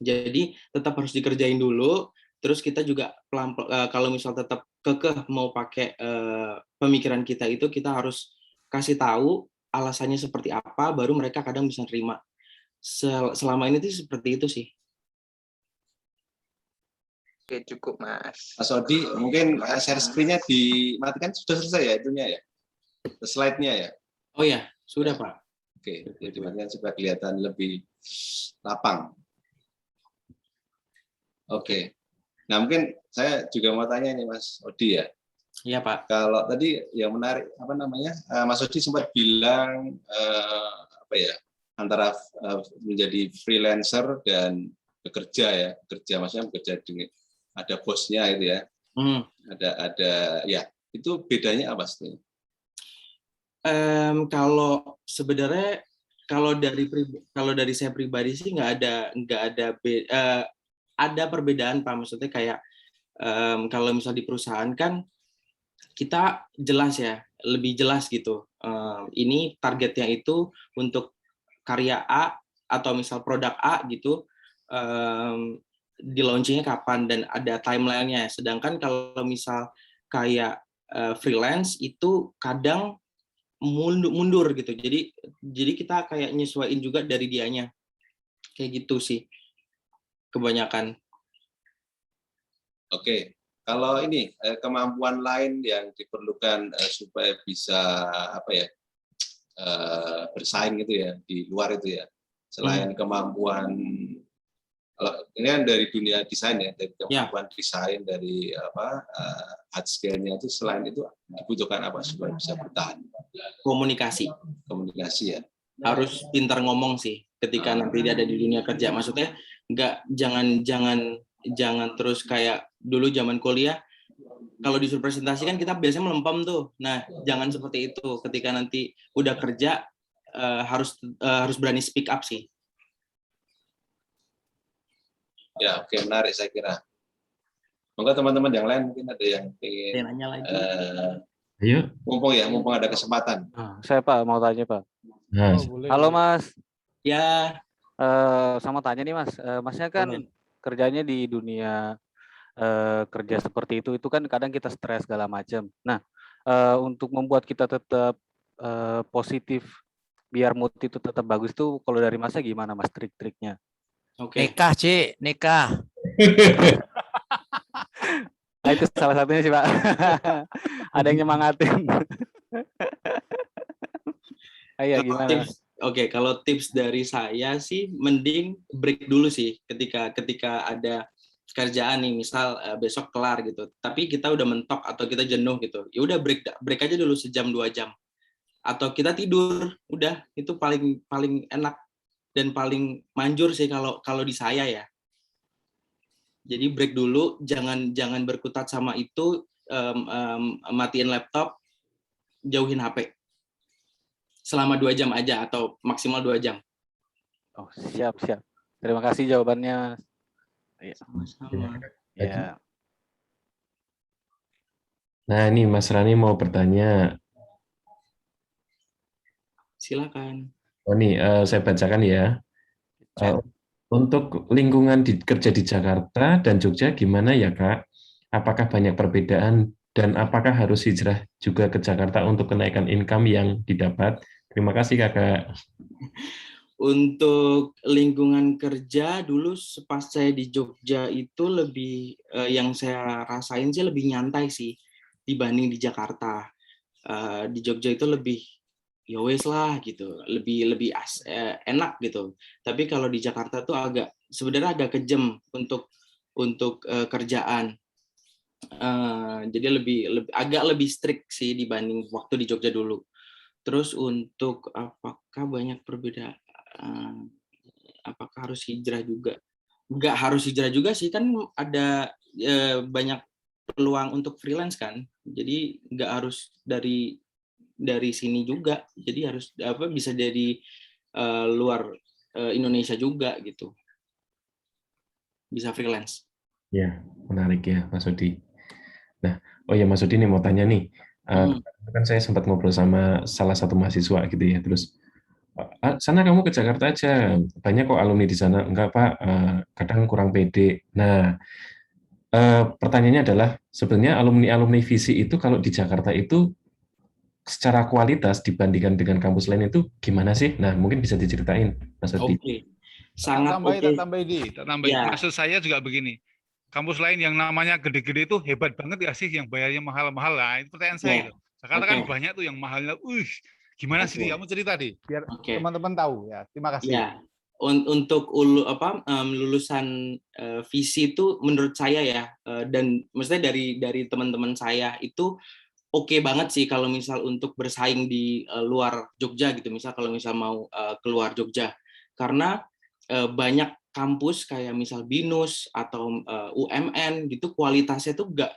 Jadi tetap harus dikerjain dulu, Terus kita juga kalau misal tetap kekeh mau pakai pemikiran kita itu, kita harus kasih tahu alasannya seperti apa, baru mereka kadang bisa terima. Selama ini tuh seperti itu sih. Oke, cukup Mas. Mas Odi, mungkin share screen-nya dimatikan, sudah selesai ya itunya ya? Slide-nya ya? Oh ya, sudah Pak. Oke, jadi dimatikan supaya kelihatan lebih lapang. Oke. Nah, mungkin saya juga mau tanya nih Mas Odi ya. Iya Pak. Kalau tadi yang menarik apa namanya? Mas Odi sempat bilang apa ya? Antara menjadi freelancer dan bekerja ya. Bekerja maksudnya bekerja dengan ada bosnya itu ya. Ada ya. Itu bedanya apa sih? Kalau sebenarnya kalau dari saya pribadi sih ada perbedaan Pak, maksudnya kayak kalau misal di perusahaan kan kita jelas ya, lebih jelas gitu. Ini targetnya itu untuk karya A atau misal produk A gitu, di launchingnya kapan dan ada timeline-nya. Sedangkan kalau misal kayak freelance itu kadang mundur gitu. Jadi kita kayak nyesuaiin juga dari dianya. Kayak gitu sih. Kebanyakan. Oke, kalau ini kemampuan lain yang diperlukan supaya bisa apa ya bersaing gitu ya di luar itu ya, selain kemampuan ini kan dari dunia desain ya, dari kemampuan desain dari apa hard skill-nya itu, selain itu dibutuhkan apa supaya bisa bertahan? Komunikasi ya. Harus pintar ngomong sih ketika nanti dia ada di dunia kerja. Maksudnya jangan terus kayak dulu zaman kuliah kalau disuruh presentasi kan kita biasanya melempem tuh. Nah, jangan seperti itu. Ketika nanti udah kerja harus berani speak up sih. Ya, oke, menarik saya kira. Monggo teman-teman yang lain mungkin ada yang ingin nanya lagi. Ayo. Mumpung ada kesempatan. Saya Pak mau tanya Pak. Nah, Halo Mas. Ya. Sama tanya nih Mas. Masnya kan kerjanya di dunia kerja seperti itu kan kadang kita stres segala macam. Nah, untuk membuat kita tetap positif biar mood itu tetap bagus tuh kalau dari Masnya gimana Mas trik-triknya? Oke. Nikah, Cik, nikah. Nah, itu salah satunya sih Pak. Ada yang nyemangatin. Ayo gimana? Oke, kalau tips dari saya sih mending break dulu sih ketika ada kerjaan nih, misal besok kelar gitu. Tapi kita udah mentok atau kita jenuh gitu. Ya udah break aja dulu sejam 2 jam. Atau kita tidur, udah itu paling enak dan paling manjur sih kalau di saya ya. Jadi break dulu, jangan berkutat sama itu, matiin laptop, jauhin HP. Selama 2 jam aja atau maksimal 2 jam. Oh, siap. Terima kasih jawabannya. Sama-sama. Ya. Nah, ini Mas Rani mau bertanya. Silakan. Oh nih, saya bacakan ya. Untuk lingkungan kerja di Jakarta dan Jogja gimana ya Kak? Apakah banyak perbedaan dan apakah harus hijrah juga ke Jakarta untuk kenaikan income yang didapat? Terima kasih Kakak. Untuk lingkungan kerja dulu pas saya di Jogja itu lebih yang saya rasain sih lebih nyantai sih dibanding di Jakarta. Di Jogja itu lebih ya wes lah gitu, lebih enak gitu. Tapi kalau di Jakarta tuh sebenarnya agak kejam untuk kerjaan. Jadi agak lebih strict sih dibanding waktu di Jogja dulu. Terus untuk apakah banyak perbedaan? Apakah harus hijrah juga? Nggak harus hijrah juga sih, kan ada banyak peluang untuk freelance kan. Jadi nggak harus dari sini juga. Jadi harus bisa dari luar Indonesia juga gitu. Bisa freelance. Ya, menarik ya Mas Odi. Nah, oh ya Mas Odi nih mau tanya nih. Kan saya sempat ngobrol sama salah satu mahasiswa gitu ya, terus sana kamu ke Jakarta aja, banyak kok alumni di sana. Enggak Pak, kadang kurang pede. Nah, Pertanyaannya adalah sebenarnya alumni Visi itu kalau di Jakarta itu secara kualitas dibandingkan dengan kampus lain itu gimana sih? Nah, mungkin bisa diceritain, Mas Adi. Oke, sangat oke. Tak tambahi. Ya. Maksud saya juga begini. Kampus lain yang namanya gede-gede itu hebat banget ya sih, yang bayarnya mahal-mahal lah. Itu pertanyaan saya gitu. Jakarta kan banyak tuh yang mahalnya. Gimana sih? Kamu cerita deh, biar teman-teman tahu ya. Terima kasih. Ya. Untuk lulusan Visi itu menurut saya ya, dan maksudnya dari teman-teman saya itu oke banget sih kalau misal untuk bersaing di luar Jogja gitu, misal kalau misal mau keluar Jogja, karena banyak kampus kayak misal BINUS atau UMN gitu kualitasnya tuh nggak,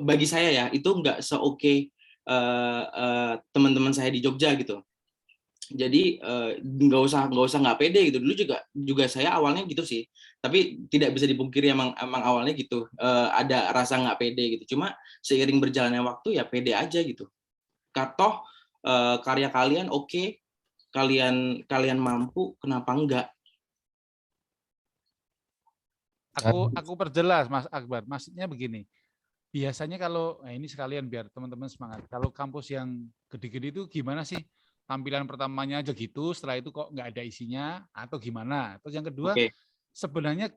bagi saya ya itu nggak seoke teman-teman saya di Jogja gitu. Jadi nggak usah nggak pede gitu. Dulu juga saya awalnya gitu sih, tapi tidak bisa dipungkiri emang awalnya gitu, ada rasa nggak pede gitu. Cuma seiring berjalannya waktu ya pede aja gitu. Toh karya kalian oke, kalian mampu, kenapa enggak? Aku perjelas, Mas Akbar. Maksudnya begini. Biasanya kalau ini sekalian biar teman-teman semangat. Kalau kampus yang gede-gede itu gimana sih? Tampilan pertamanya aja gitu, setelah itu kok nggak ada isinya atau gimana? Terus yang kedua, sebenarnya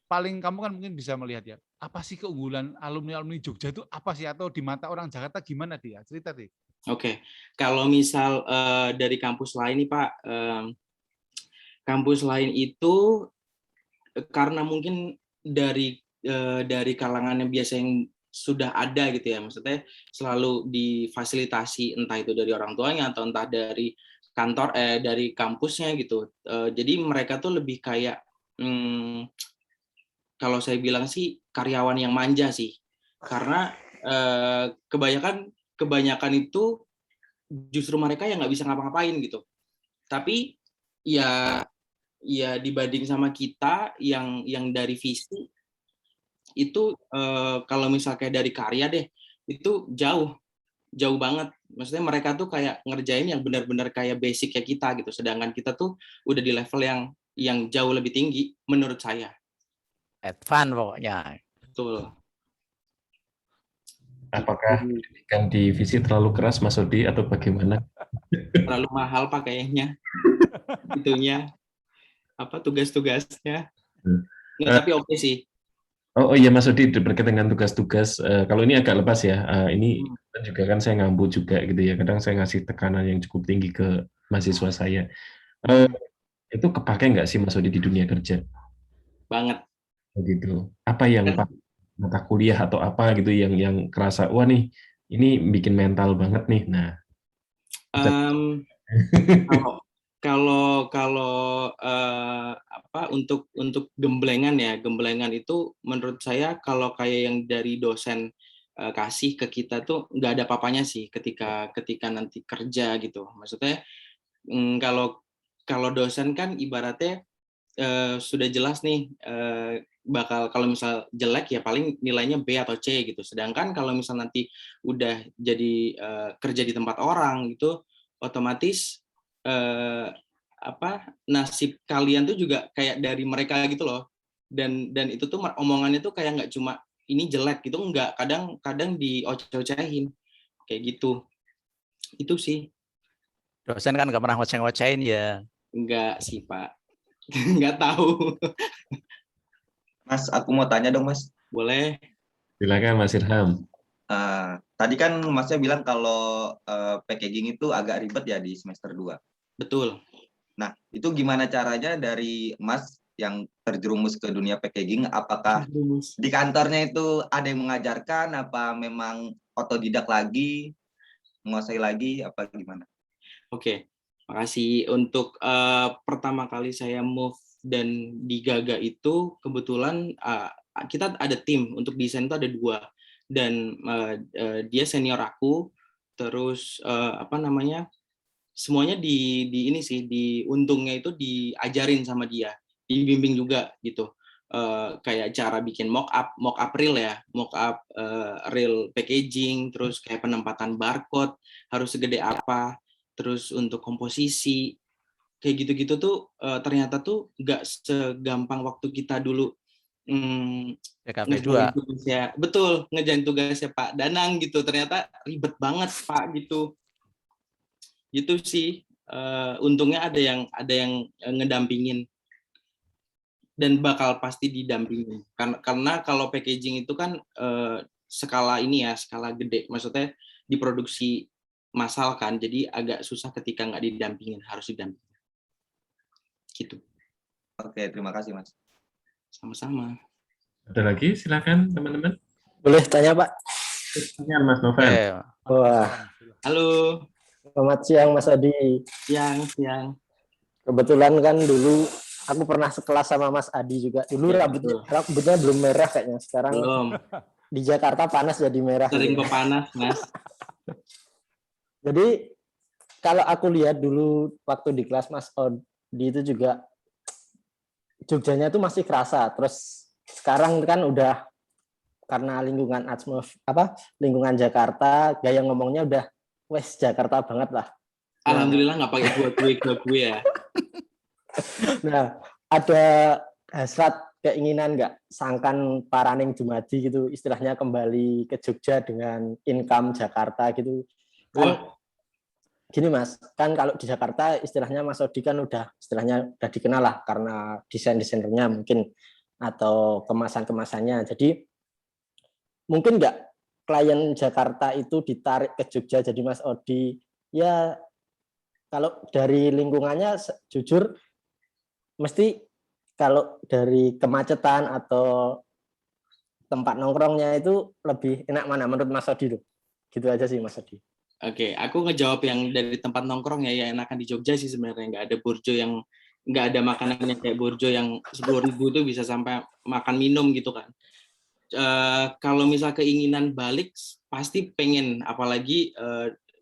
paling kamu kan mungkin bisa melihat ya, apa sih keunggulan alumni Jogja itu apa sih, atau di mata orang Jakarta gimana dia? Cerita deh. Oke, kalau misal dari kampus lain nih Pak, kampus lain itu karena mungkin dari kalangan yang biasa yang sudah ada gitu ya, maksudnya selalu difasilitasi entah itu dari orang tuanya atau entah dari kantor dari kampusnya gitu. Jadi mereka tuh lebih kayak kalau saya bilang sih karyawan yang manja sih, karena kebanyakan itu justru mereka yang nggak bisa ngapa-ngapain gitu. Tapi ya dibanding sama kita yang dari Visi itu kalau misal kayak dari karya deh, itu jauh banget. Maksudnya mereka tuh kayak ngerjain yang benar-benar kayak basic ya kita gitu, sedangkan kita tuh udah di level yang jauh lebih tinggi menurut saya. Advance pokoknya. Betul. Apakah pendidikan di Visi terlalu keras, Mas Odi, atau bagaimana? Terlalu mahal Pak kayaknya. Itunya apa tugas-tugasnya. Tapi oke sih. Oh iya Mas Odi, berkaitan dengan tugas-tugas, kalau ini agak lepas ya, ini juga kan saya ngambu juga gitu ya, kadang saya ngasih tekanan yang cukup tinggi ke mahasiswa saya. Itu kepake nggak sih Mas Odi di dunia kerja? Banget. Begitu. Apa yang mata kuliah atau apa gitu yang kerasa, wah nih, ini bikin mental banget nih. Nah, kalau untuk gemblengan ya, gemblengan itu menurut saya kalau kayak yang dari dosen kasih ke kita tuh nggak ada papanya sih ketika nanti kerja gitu. Maksudnya kalau dosen kan ibaratnya sudah jelas nih bakal, kalau misal jelek ya paling nilainya B atau C gitu. Sedangkan kalau misal nanti udah jadi kerja di tempat orang gitu, otomatis nasib kalian tuh juga kayak dari mereka gitu loh, dan itu tuh omongannya tuh kayak nggak cuma ini jelek gitu, nggak, kadang dioceh-ocehin kayak gitu. Itu sih. Dosen kan nggak pernah ngoceh-ngocehin ya? Nggak sih Pak. Nggak tahu. Mas, aku mau tanya dong Mas. Boleh. Silakan Mas Irham. Tadi kan Masnya bilang kalau packaging itu agak ribet ya di semester 2. Betul. Nah, itu gimana caranya dari Mas yang terjerumus ke dunia packaging? Apakah di kantornya itu ada yang mengajarkan, apa memang otodidak lagi, menguasai lagi, apa gimana? Oke, makasih. Untuk pertama kali saya move dan di Gaga itu kebetulan kita ada tim untuk desain itu ada 2, dan dia senior aku, terus semuanya di ini sih, di untungnya itu diajarin sama dia, dibimbing juga gitu, kayak cara bikin mock up reel ya, mock up reel packaging, terus kayak penempatan barcode harus segede apa, terus untuk komposisi kayak gitu-gitu tuh ternyata tuh nggak segampang waktu kita dulu TKP 2. ngerjain tugasnya, betul, ngerjain tugasnya Pak Danang gitu, ternyata ribet banget Pak gitu. Gitu sih. Untungnya ada yang ngedampingin dan bakal pasti didampingin. Karena kalau packaging itu kan skala ini ya, skala gede, maksudnya diproduksi massal kan, jadi agak susah ketika nggak didampingin, harus didampingin. Gitu. Oke, terima kasih Mas. Sama-sama. Ada lagi? Silakan teman-teman. Boleh tanya, Pak? Pertanyaan Mas Novel. Wah, Halo. selamat siang Mas Adi. Siang. Kebetulan kan dulu aku pernah sekelas sama Mas Adi juga. Dulu Ya, rambutnya belum merah kayaknya. Sekarang belum. di Jakarta panas jadi merah. Sering gitu. pepanas, Mas. Jadi kalau aku lihat dulu waktu di kelas Mas Odi itu juga Jogjanya itu masih kerasa. Terus sekarang kan udah karena lingkungan lingkungan Jakarta, gaya ngomongnya udah wes Jakarta banget lah. Alhamdulillah nggak pakai gue ya. Nah, ada hasrat keinginan nggak sangkan paraning Dumadi gitu, istilahnya kembali ke Jogja dengan income Jakarta gitu. Kan gini Mas, kan kalau di Jakarta istilahnya Mas Odi kan udah dikenal lah karena desain-desainernya mungkin atau kemasan-kemasannya. Jadi mungkin nggak klien Jakarta itu ditarik ke Jogja jadi Mas Odi ya, kalau dari lingkungannya jujur mesti kalau dari kemacetan atau tempat nongkrongnya itu lebih enak mana menurut Mas Odi loh. Gitu aja sih Mas Odi. Oke, aku ngejawab yang dari tempat nongkrong ya, yang enakan di Jogja sih sebenarnya. Nggak ada burjo yang, nggak ada makanannya kayak burjo yang 10.000 itu bisa sampai makan minum gitu kan. Kalau misal keinginan balik, pasti pengen, apalagi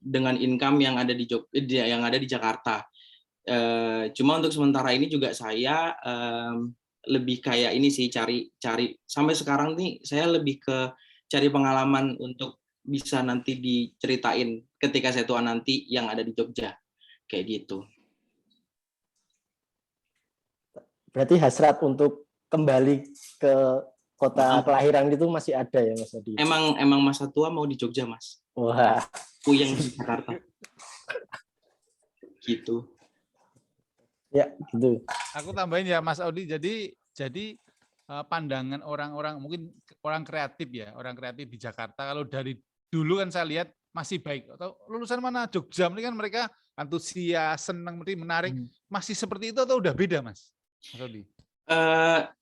dengan income yang ada di Jakarta. Cuma untuk sementara ini juga saya lebih kayak ini sih, cari sampai sekarang nih saya lebih ke cari pengalaman untuk bisa nanti diceritain ketika saya tua nanti yang ada di Jogja kayak gitu. Berarti hasrat untuk kembali ke kota kelahiran itu masih ada ya Mas Adi? Emang masa tua mau di Jogja Mas. Wah. Puyeng di Jakarta. Gitu. Ya gitu. Aku tambahin ya Mas Odi. Jadi pandangan orang-orang mungkin orang kreatif di Jakarta kalau dari dulu kan saya lihat masih baik. Atau lulusan mana Jogja ini kan mereka antusias, senang, menarik. Masih seperti itu atau udah beda Mas Odi?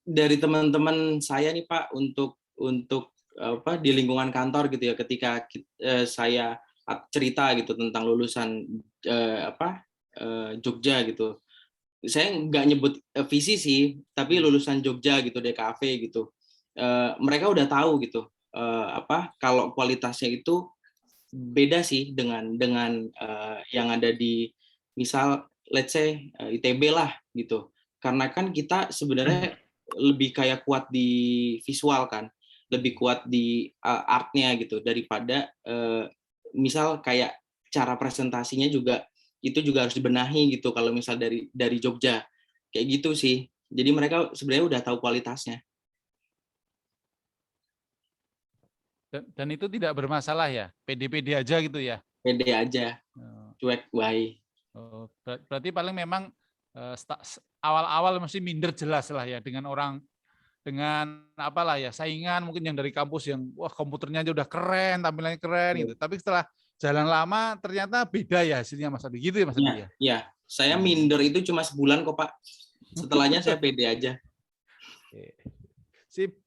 Dari teman-teman saya nih Pak untuk di lingkungan kantor gitu ya, ketika saya cerita gitu tentang lulusan Jogja gitu, saya nggak nyebut visi sih, tapi lulusan Jogja gitu, DKV gitu, mereka udah tahu gitu kalau kualitasnya itu beda sih dengan yang ada di misal let's say ITB lah gitu. Karena kan kita sebenarnya lebih kayak kuat di visual kan, lebih kuat di artnya gitu daripada misal kayak cara presentasinya juga itu juga harus dibenahi gitu kalau misal dari Jogja kayak gitu sih. Jadi mereka sebenarnya udah tahu kualitasnya. Dan itu tidak bermasalah ya, pede-pede aja gitu ya? Pede aja, cuek baik. Berarti paling memang awal-awal mesti minder jelas lah ya dengan apalah ya saingan mungkin yang dari kampus yang wah komputernya aja udah keren, tampilannya keren gitu. Tapi setelah jalan lama ternyata beda ya hasilnya Mas Adi. Gitu ya Mas Adi ya? Iya, saya minder itu cuma sebulan kok Pak. Setelahnya saya pede aja. Sip.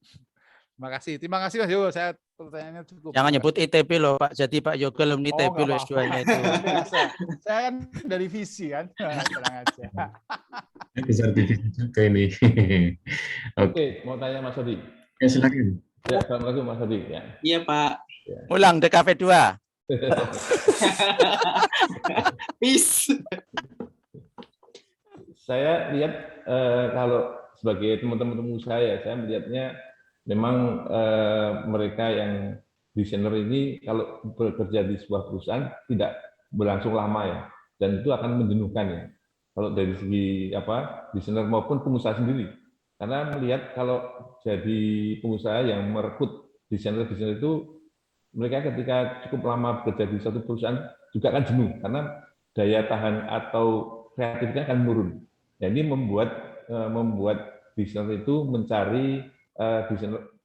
Terima kasih Mas Yogo. Saya pertanyaannya cukup. Jangan nyebut ITB loh Pak. Jadi Pak Yoga alumni ITB loh S2-nya itu. Saya kan dari visi kan. Tenang aja. Bisa divisi juga ini. Oke, mau tanya Mas Adi. Ya, silakan. Ya, assalamualaikum Mas Adi. Ya. Iya Pak. Ya. Ulang DKV 2. Peace. Saya lihat kalau sebagai teman-teman saya melihatnya memang mereka yang desainer ini kalau bekerja di sebuah perusahaan tidak berlangsung lama ya, dan itu akan menjenuhkan ya. Kalau dari segi desainer maupun pengusaha sendiri, Karena melihat kalau jadi pengusaha yang merekrut desainer-desainer itu, mereka ketika cukup lama bekerja di suatu perusahaan juga akan jenuh, karena daya tahan atau kreatifnya akan menurun. Nah, ini membuat desainer itu mencari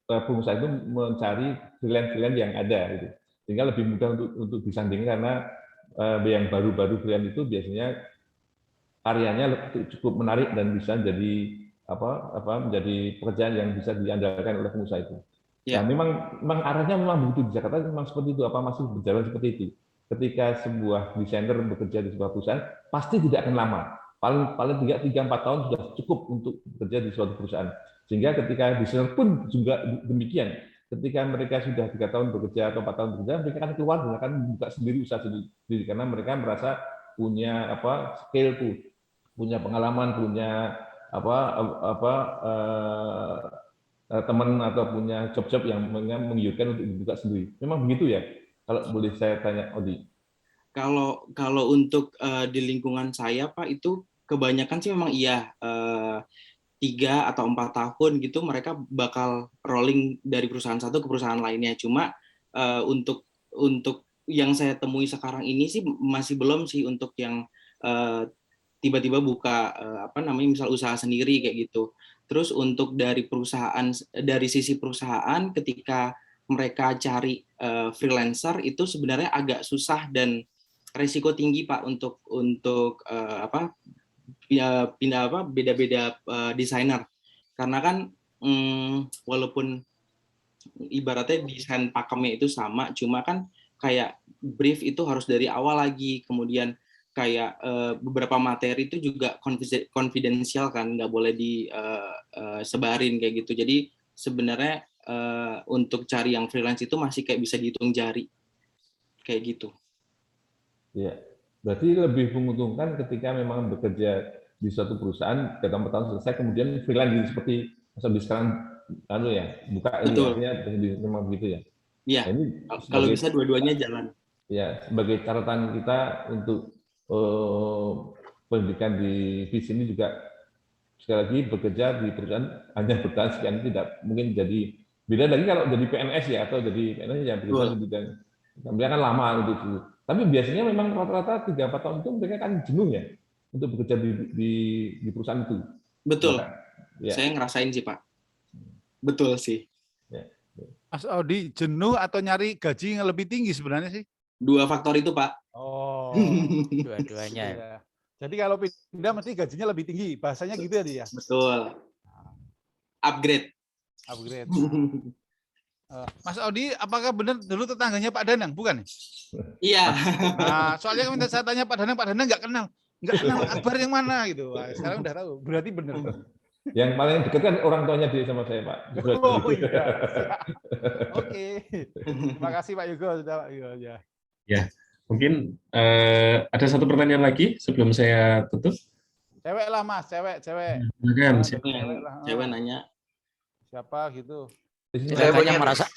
pengusaha itu mencari freelance yang ada, gitu. Sehingga lebih mudah untuk disanding, karena yang baru-baru freelance itu biasanya karyanya cukup menarik dan bisa menjadi pekerjaan yang bisa diandalkan oleh pengusaha itu. Ya. Nah, memang arahnya memang begitu di Jakarta, memang seperti itu, masih berjalan seperti itu. Ketika sebuah desainer bekerja di sebuah perusahaan, pasti tidak akan lama. Paling 3-4 tahun sudah cukup untuk bekerja di suatu perusahaan. Sehingga ketika desainer pun juga demikian. Ketika mereka sudah 3 tahun bekerja atau 4 tahun bekerja, mereka akan keluar dan akan buka sendiri usaha sendiri, karena mereka merasa punya skill tuh, punya pengalaman, punya teman atau punya job-job yang menggiurkan untuk dibuka sendiri. Memang begitu ya? Kalau boleh saya tanya, Odi. Kalau untuk di lingkungan saya, Pak, itu kebanyakan sih memang iya, 3 atau 4 tahun gitu mereka bakal rolling dari perusahaan satu ke perusahaan lainnya. Cuma untuk yang saya temui sekarang ini sih masih belum sih untuk yang tiba-tiba buka misal usaha sendiri kayak gitu. Terus untuk dari sisi perusahaan, ketika mereka cari freelancer itu sebenarnya agak susah dan risiko tinggi, Pak, untuk beda-beda desainer, karena kan walaupun ibaratnya desain pakemnya itu sama, cuma kan kayak brief itu harus dari awal lagi, kemudian kayak beberapa materi itu juga confidential kan, nggak boleh disebarin kayak gitu. Jadi sebenarnya untuk cari yang freelance itu masih kayak bisa dihitung jari kayak gitu. Ya, berarti lebih menguntungkan ketika memang bekerja di suatu perusahaan 3-4 tahun selesai, kemudian freelance seperti sampai sekarang buka ini, artinya memang begitu ya. Iya. Nah, kalau bisa dua-duanya jalan. Ya, sebagai catatan kita untuk pendidikan di sini juga sekali lagi bekerja di perusahaan hanya bertahan sekian, tidak mungkin jadi beda lagi kalau jadi PNS ya, atau jadi PNS yang bekerja di bidang mereka kan lama untuk itu. Tapi biasanya memang rata-rata 3-4 tahun itu mereka kan jenuh ya untuk bekerja di perusahaan itu. Betul. Ya. Saya ngerasain sih, Pak. Betul sih. Ya. Mas Odi, jenuh atau nyari gaji yang lebih tinggi sebenarnya sih? 2 faktor itu, Pak. Oh, dua-duanya. Ya. Jadi kalau pindah mesti gajinya lebih tinggi, bahasanya gitu ya dia. Betul. Upgrade. Mas Odi, apakah benar dulu tetangganya Pak Danang, bukan? Iya. Nah, soalnya kalau saya tanya Pak Danang nggak kenal Akbar yang mana gitu. Wah, sekarang udah tahu, berarti benar. Yang paling dekat kan orang tuanya dia sama saya, Pak. Oh iya. Oke. Terima kasih Pak Yogo sudah Pak Yogo ya. Ya, mungkin ada satu pertanyaan lagi sebelum saya tutup. Cewek lah Mas, cewek. Bukan, cewek nanya. Siapa gitu? Silakan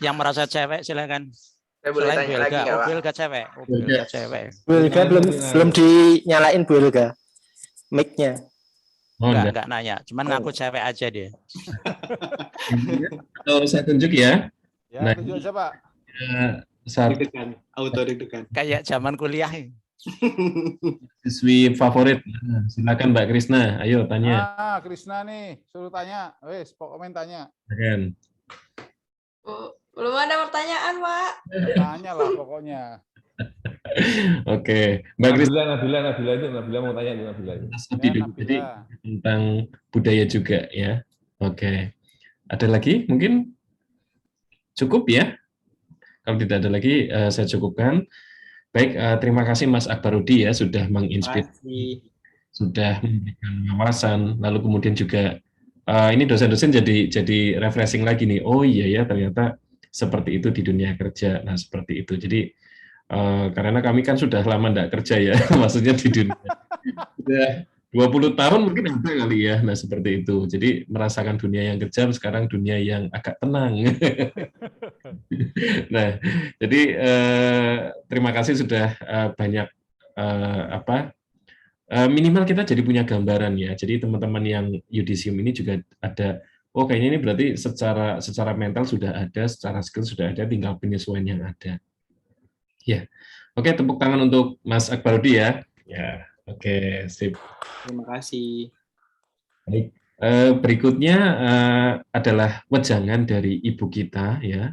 yang merasa cewek silakan. Saya boleh tanya lagi nggak, Pak? Wilga cewek. Wilga cewek. Wilga belum dinyalain Bu Wilga mic-nya. Enggak nanya, cuman ngaku cewek aja dia. Atau saya tunjuk ya. Ya, tunjuk aja Pak. Auto deg-degan. Kayak zaman kuliah. Siswi favorit. Silakan Mbak Krisna, ayo tanya. Krisna nih, suruh tanya. Wes, komen tanya. Silakan. Belum ada pertanyaan, Pak. Tanya lah pokoknya. Oke, Mbak Krisna. Nabila mau tanya Nabila. Jadi tentang budaya juga ya. Oke. Ada lagi mungkin? Cukup ya? Kalau tidak ada lagi, saya cukupkan. Baik, terima kasih Mas Akbarudi ya sudah menginspirasi, sudah memberikan wawasan, lalu kemudian juga ini dosen-dosen jadi refreshing lagi nih. Oh iya ya, ternyata seperti itu di dunia kerja. Nah, seperti itu. Jadi karena kami kan sudah lama tidak kerja ya, maksudnya di dunia. Sudah 20 tahun mungkin ada kali ya. Nah, seperti itu. Jadi merasakan dunia yang kejam, sekarang dunia yang agak tenang. Nah, jadi terima kasih sudah banyak minimal kita jadi punya gambaran ya. Jadi teman-teman yang Yudisium ini juga ada, oh kayaknya ini berarti secara mental sudah ada, secara skill sudah ada, tinggal penyesuaian yang ada. Ya, oke, tepuk tangan untuk Mas Akbarudi ya. Ya, oke, sip. Terima kasih. Baik, berikutnya adalah wejangan dari ibu kita ya,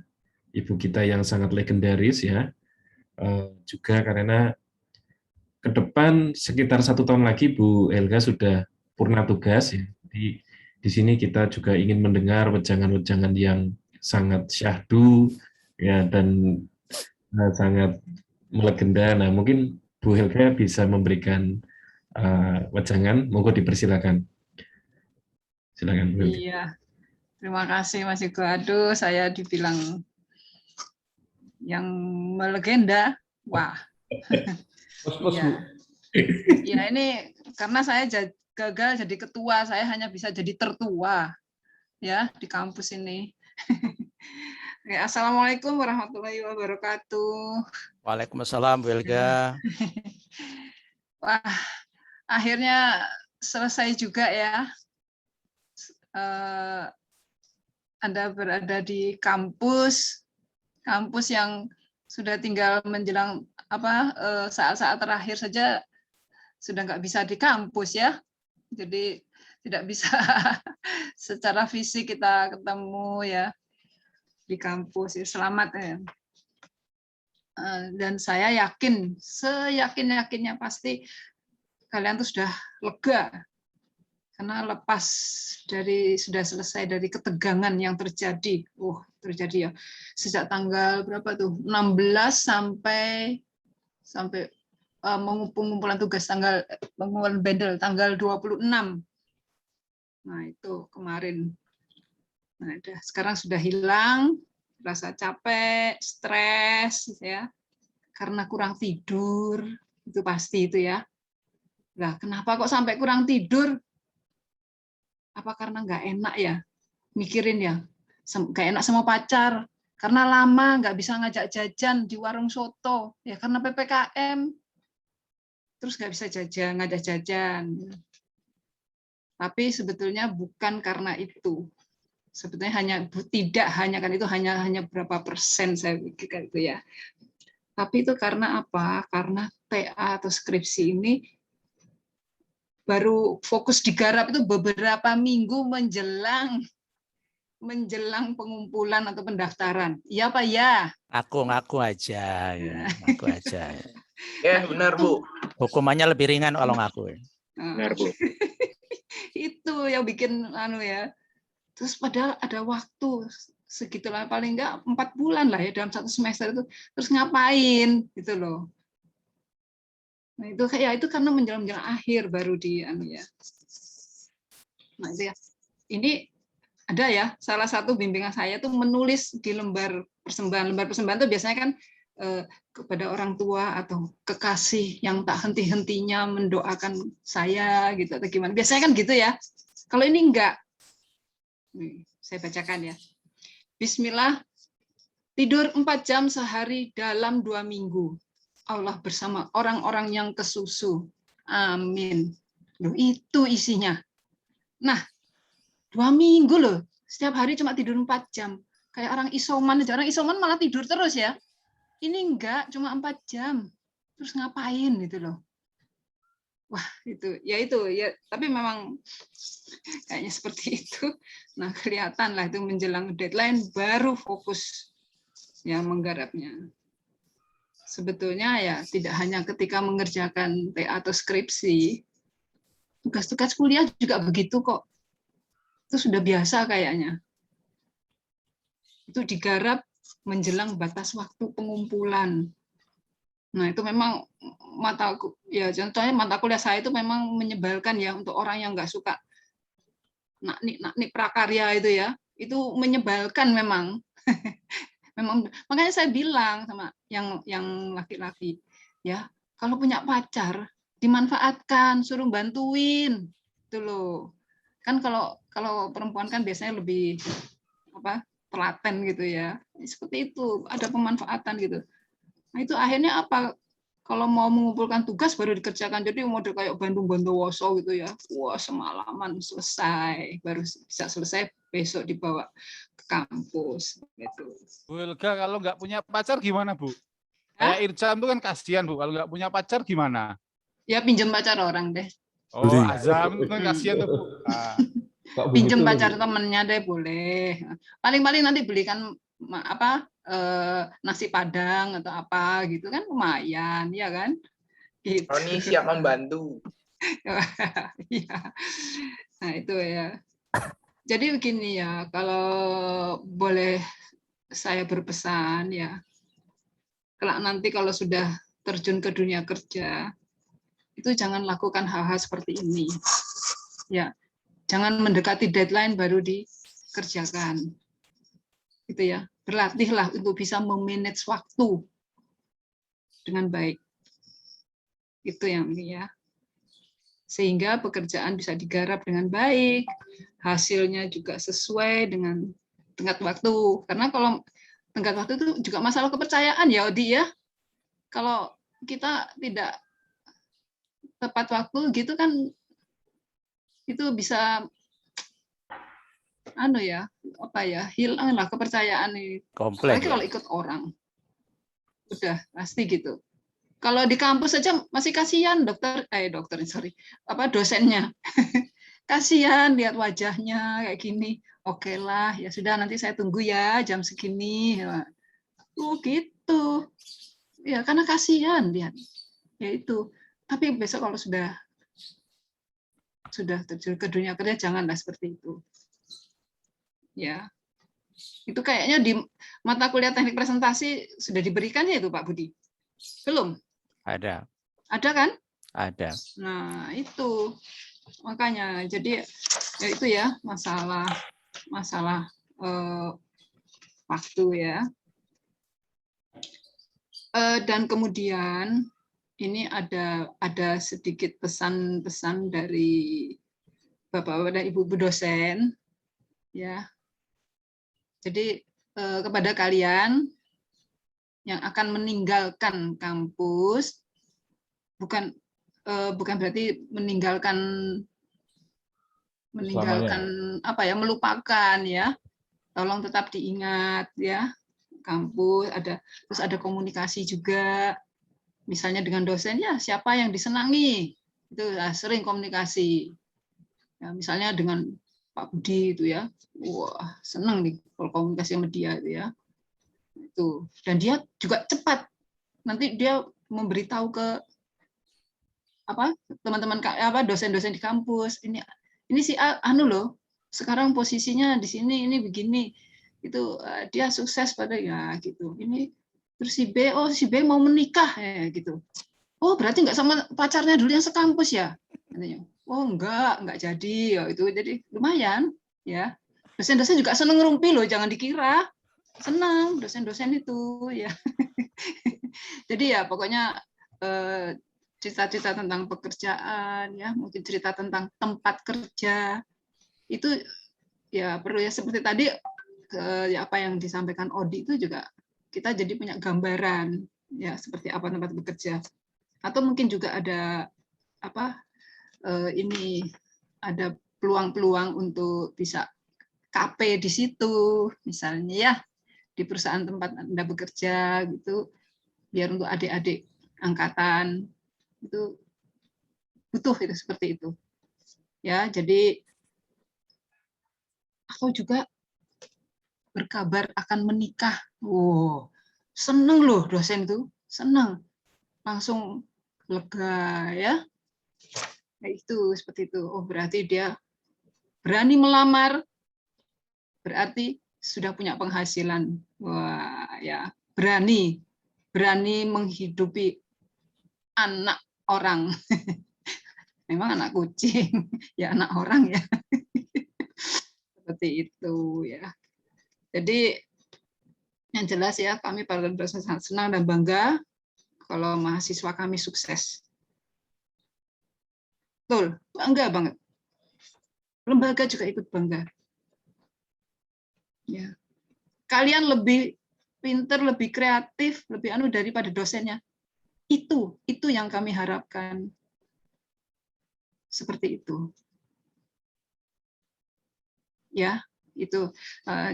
ibu kita yang sangat legendaris ya, juga karena ke depan sekitar 1 tahun lagi Bu Helga sudah purna tugas ya. Jadi di sini kita juga ingin mendengar wejangan-wejangan yang sangat syahdu ya dan sangat melegenda. Nah, mungkin Bu Helga bisa memberikan wejangan, monggo dipersilakan. Silakan Bu Helga. Iya, terima kasih Mas Iko. Aduh, saya dibilang yang melegenda. Wah. Iya. Ya, ini karena saya gagal jadi ketua, saya hanya bisa jadi tertua ya di kampus ini. Oke, Assalamualaikum warahmatullahi wabarakatuh. Waalaikumsalam, Bu Helga. Wah, akhirnya selesai juga ya. Anda berada di kampus yang sudah tinggal menjelang saat-saat terakhir saja sudah nggak bisa di kampus ya. Jadi tidak bisa secara fisik kita ketemu ya di kampus. Selamat ya. Dan saya yakin, seyakin-yakinnya pasti kalian tuh sudah lega karena lepas sudah selesai dari ketegangan yang terjadi. Terjadi ya sejak tanggal berapa tuh? 16 sampai pengumpulan tugas pengumpulan bendel tanggal 26. Nah, itu kemarin. Nah, sekarang sudah hilang rasa capek, stres ya. Karena kurang tidur, itu pasti itu ya. Nah, kenapa kok sampai kurang tidur? Apa karena nggak enak ya? Mikirin ya, nggak enak sama pacar. Karena lama nggak bisa ngajak jajan di warung soto. Ya karena PPKM. Terus nggak bisa ngajak jajan. Tapi sebetulnya bukan karena itu. Sebetulnya tidak hanya kan itu hanya berapa persen saya pikir itu ya. Tapi itu karena apa? Karena TA atau skripsi ini baru fokus digarap itu beberapa minggu menjelang pengumpulan atau pendaftaran. Iya Pak ya? Ngaku aja ya, ngaku aja. Ya, benar Bu. Hukumannya lebih ringan kalau ngaku. Benar Bu. Itu yang bikin ya. Terus padahal ada waktu segitulah paling enggak 4 bulan lah ya dalam 1 semester itu. Terus ngapain gitu loh. Nah, itu karena menjelang akhir baru ya. Nah, itu ya. Ini ada ya, salah satu bimbingan saya tuh menulis di lembar persembahan. Lembar persembahan itu biasanya kan kepada orang tua atau kekasih yang tak henti-hentinya mendoakan saya gitu atau gimana. Biasanya kan gitu ya. Kalau ini enggak. Nih, saya bacakan ya. Bismillah. Tidur 4 jam sehari dalam 2 minggu. Allah bersama orang-orang yang kesusu. Amin. Loh, itu isinya. Nah, 2 minggu loh. Setiap hari cuma tidur 4 jam. Kayak orang isoman aja. Orang isoman malah tidur terus ya. Ini enggak, cuma 4 jam. Terus ngapain gitu loh. Wah, itu. Tapi memang kayaknya seperti itu. Nah, kelihatan lah itu menjelang deadline baru fokus ya menggarapnya. Sebetulnya ya tidak hanya ketika mengerjakan TA atau skripsi, tugas-tugas kuliah juga begitu kok. Itu sudah biasa kayaknya. Itu digarap menjelang batas waktu pengumpulan. Nah, itu memang contohnya mata kuliah saya itu memang menyebalkan ya untuk orang yang nggak suka naknik prakarya itu ya. Itu menyebalkan memang. Memang makanya saya bilang sama yang laki-laki ya, kalau punya pacar dimanfaatkan, suruh bantuin itu loh. Kan kalau perempuan kan biasanya lebih telaten gitu ya. Seperti itu, ada pemanfaatan gitu. Nah, itu akhirnya apa? kalau mau mengumpulkan tugas baru dikerjakan. Jadi model kayak Bandung Bondowoso gitu ya. Wah, semalaman selesai, baru bisa selesai besok dibawa ke kampus gitu. Bu Helga, kalau nggak punya pacar gimana, Bu? Kayak Ircam itu kan kasihan, Bu. Kalau nggak punya pacar gimana? Ya pinjem pacar orang deh. Oh, Azam itu kan kasihan tuh, Bu. Pinjem pacar temennya deh boleh. Paling-paling nanti belikan nasi padang atau apa gitu kan lumayan, ya kan? Gitu. Roni siap membantu. Ya. Nah itu ya. Jadi begini ya, kalau boleh saya berpesan ya, kelak nanti kalau sudah terjun ke dunia kerja, itu jangan lakukan hal-hal seperti ini. Ya, jangan mendekati deadline baru dikerjakan. Gitu ya. Berlatihlah untuk bisa memanage waktu dengan baik. Itu yang ya. Sehingga pekerjaan bisa digarap dengan baik, hasilnya juga sesuai dengan tenggat waktu. Karena kalau tenggat waktu itu juga masalah kepercayaan ya, Odi ya. Kalau kita tidak tepat waktu gitu kan, itu bisa hilanglah kepercayaan ini. Kompleks. Apalagi kalau ikut orang. Udah pasti gitu. Kalau di kampus saja masih kasihan dosennya. Kasihan lihat wajahnya kayak gini. Oke lah, ya sudah nanti saya tunggu ya jam segini. Oh gitu. Ya karena kasihan lihat. Ya itu. Tapi besok kalau sudah terjun ke dunia kerja janganlah seperti itu. Ya, itu kayaknya di mata kuliah teknik presentasi sudah diberikan ya itu Pak Budi? Belum? Ada. Ada kan? Ada. Nah itu makanya jadi ya itu ya masalah waktu ya. Dan kemudian ini ada sedikit pesan-pesan dari Bapak dan Ibu dosen ya. Jadi kepada kalian yang akan meninggalkan kampus, bukan berarti meninggalkan melupakan ya. Tolong tetap diingat ya. Kampus terus ada komunikasi juga. Misalnya dengan dosen ya siapa yang disenangi itu sering komunikasi. Ya, misalnya dengan Pak Budi itu ya, wah senang nih kalau komunikasi sama dia itu ya. Itu dan dia juga cepat. Nanti dia memberitahu ke teman-teman dosen-dosen di kampus. Ini si loh, sekarang posisinya di sini ini begini. Itu dia sukses pada ya gitu. Ini terus si B mau menikah ya gitu. Oh berarti nggak sama pacarnya dulu yang sekampus ya? Katanya. Oh enggak jadi ya itu jadi lumayan ya. Dosen-dosen juga seneng ngerumpi loh, jangan dikira. Senang dosen-dosen itu ya. Jadi ya pokoknya cerita-cerita tentang pekerjaan ya, mungkin cerita tentang tempat kerja itu ya perlu ya seperti tadi apa yang disampaikan Odi itu juga kita jadi punya gambaran ya seperti apa tempat bekerja. Atau mungkin juga ada ada peluang-peluang untuk bisa KP di situ misalnya ya di perusahaan tempat Anda bekerja gitu biar untuk adik-adik angkatan itu butuh itu seperti itu ya. Jadi aku juga berkabar akan menikah. Wow, seneng loh dosen itu, seneng langsung lega ya. Nah, itu seperti itu. Oh berarti dia berani melamar, berarti sudah punya penghasilan. Wah ya berani menghidupi anak orang. Memang anak kucing, ya anak orang ya. Seperti itu ya. Jadi yang jelas ya kami para dosen sangat senang dan bangga kalau mahasiswa kami sukses. Betul, bangga banget. Lembaga juga ikut bangga. Ya. Kalian lebih pinter, lebih kreatif, lebih daripada dosennya. Itu yang kami harapkan. Seperti itu. Ya, itu.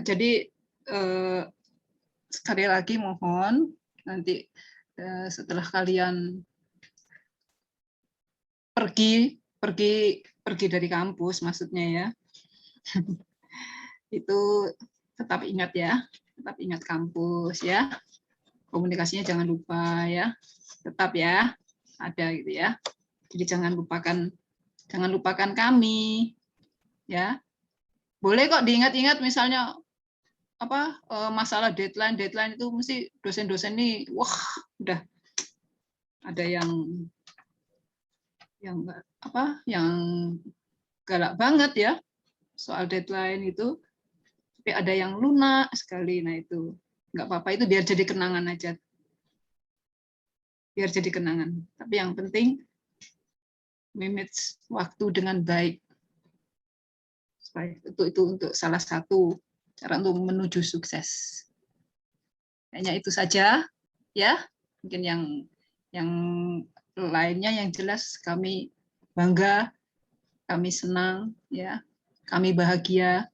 Jadi sekali lagi mohon nanti setelah kalian pergi dari kampus, maksudnya ya, itu tetap ingat ya, tetap ingat kampus ya, komunikasinya jangan lupa ya, tetap ya ada gitu ya. Jadi jangan lupakan kami ya. Boleh kok diingat-ingat, misalnya apa masalah deadline itu mesti dosen-dosen ini wah udah ada yang galak banget ya soal deadline itu, tapi ada yang lunak sekali. Nah itu nggak apa-apa, itu biar jadi kenangan aja, biar jadi kenangan. Tapi yang penting manage waktu dengan baik. Itu untuk salah satu cara untuk menuju sukses. Kayaknya itu saja ya. Mungkin yang lainnya yang jelas kami bangga, kami senang ya, kami bahagia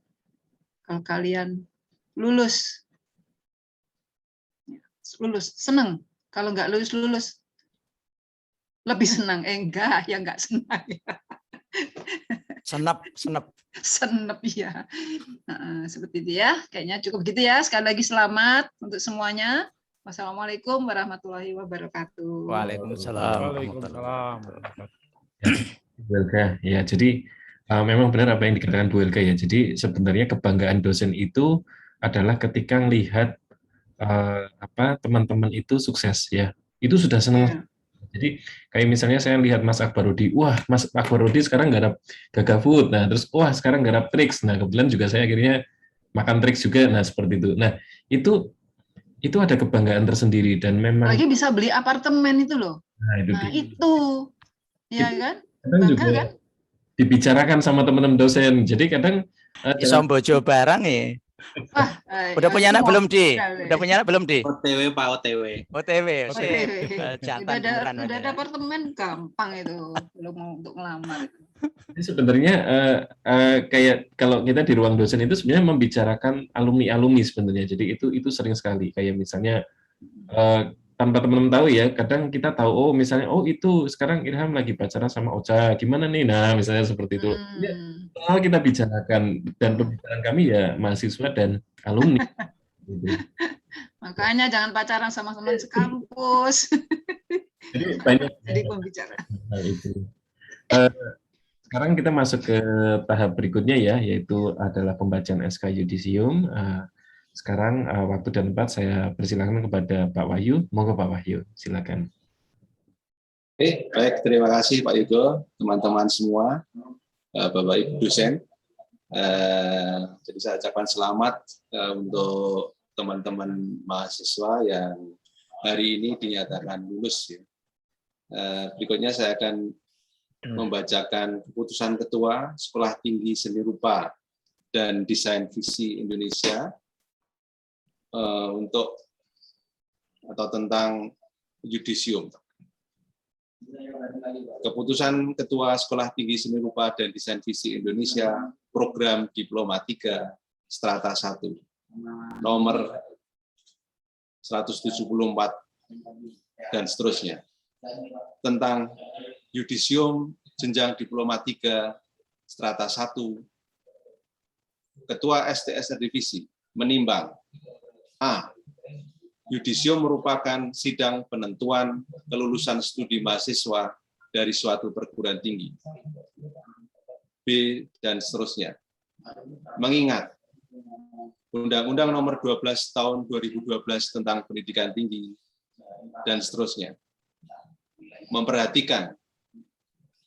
kalau kalian lulus. Senang. Kalau nggak lulus lebih senang. Enggak, ya nggak senang ya. Senep ya. Seperti itu ya. Kayaknya cukup gitu ya. Sekali lagi selamat untuk semuanya. Wassalamualaikum warahmatullahi wabarakatuh. Waalaikumsalam. Bu Helga, ya jadi memang benar apa yang dikatakan Bu Helga ya. Jadi sebenarnya kebanggaan dosen itu adalah ketika melihat teman-teman itu sukses ya. Itu sudah senang. Jadi kayak misalnya saya lihat Mas Akbarudi, wah Mas Akbarudi sekarang garap GagaFood, nah terus wah sekarang garap Trix, nah kebetulan juga saya akhirnya makan Trix juga, nah seperti itu. Nah itu ada kebanggaan tersendiri dan memang. Lagi bisa beli apartemen itu loh. Nah itu, ya kan? Kadang juga kan? Dibicarakan sama teman-teman dosen, jadi kadang. Bisa bojo barang ya. Udah punya anak belum Di? Udah punya anak belum Di? OTW Pak, OTW. Udah ada apartemen gampang itu, belum mau untuk ngelamar. Jadi sebenarnya kayak kalau kita di ruang dosen itu sebenarnya membicarakan alumni sebenarnya. Jadi itu sering sekali kayak misalnya tanpa teman-teman tahu ya, kadang kita tahu oh misalnya oh itu sekarang Irham lagi pacaran sama Ocha, gimana nih? Nah, misalnya seperti itu. Ya, kita bicarakan dan pembicaraan kami ya mahasiswa dan alumni. Makanya jangan pacaran sama teman sekampus. Jadi banyak jadi pembicaraan. Nah, itu. Sekarang kita masuk ke tahap berikutnya ya, yaitu adalah pembacaan SK Yudisium. Sekarang waktu dan tempat saya persilakan kepada Pak Wahyu. Monggo Pak Wahyu, silakan. Oke, baik, terima kasih Pak Yugo, teman-teman semua, Bapak Ibu dosen. Jadi saya ucapkan selamat untuk teman-teman mahasiswa yang hari ini dinyatakan lulus. Berikutnya saya akan membacakan keputusan Ketua Sekolah Tinggi Seni Rupa dan Desain Visi Indonesia untuk atau tentang yudisium. Keputusan Ketua Sekolah Tinggi Seni Rupa dan Desain Visi Indonesia Program Diploma 3 Strata 1 nomor 174 dan seterusnya tentang yudisium jenjang Diploma 3 Strata 1. Ketua STSR Divisi menimbang A. Yudisium merupakan sidang penentuan kelulusan studi mahasiswa dari suatu perguruan tinggi. B. Dan seterusnya. Mengingat Undang-Undang Nomor 12 Tahun 2012 tentang Pendidikan Tinggi dan seterusnya. Memperhatikan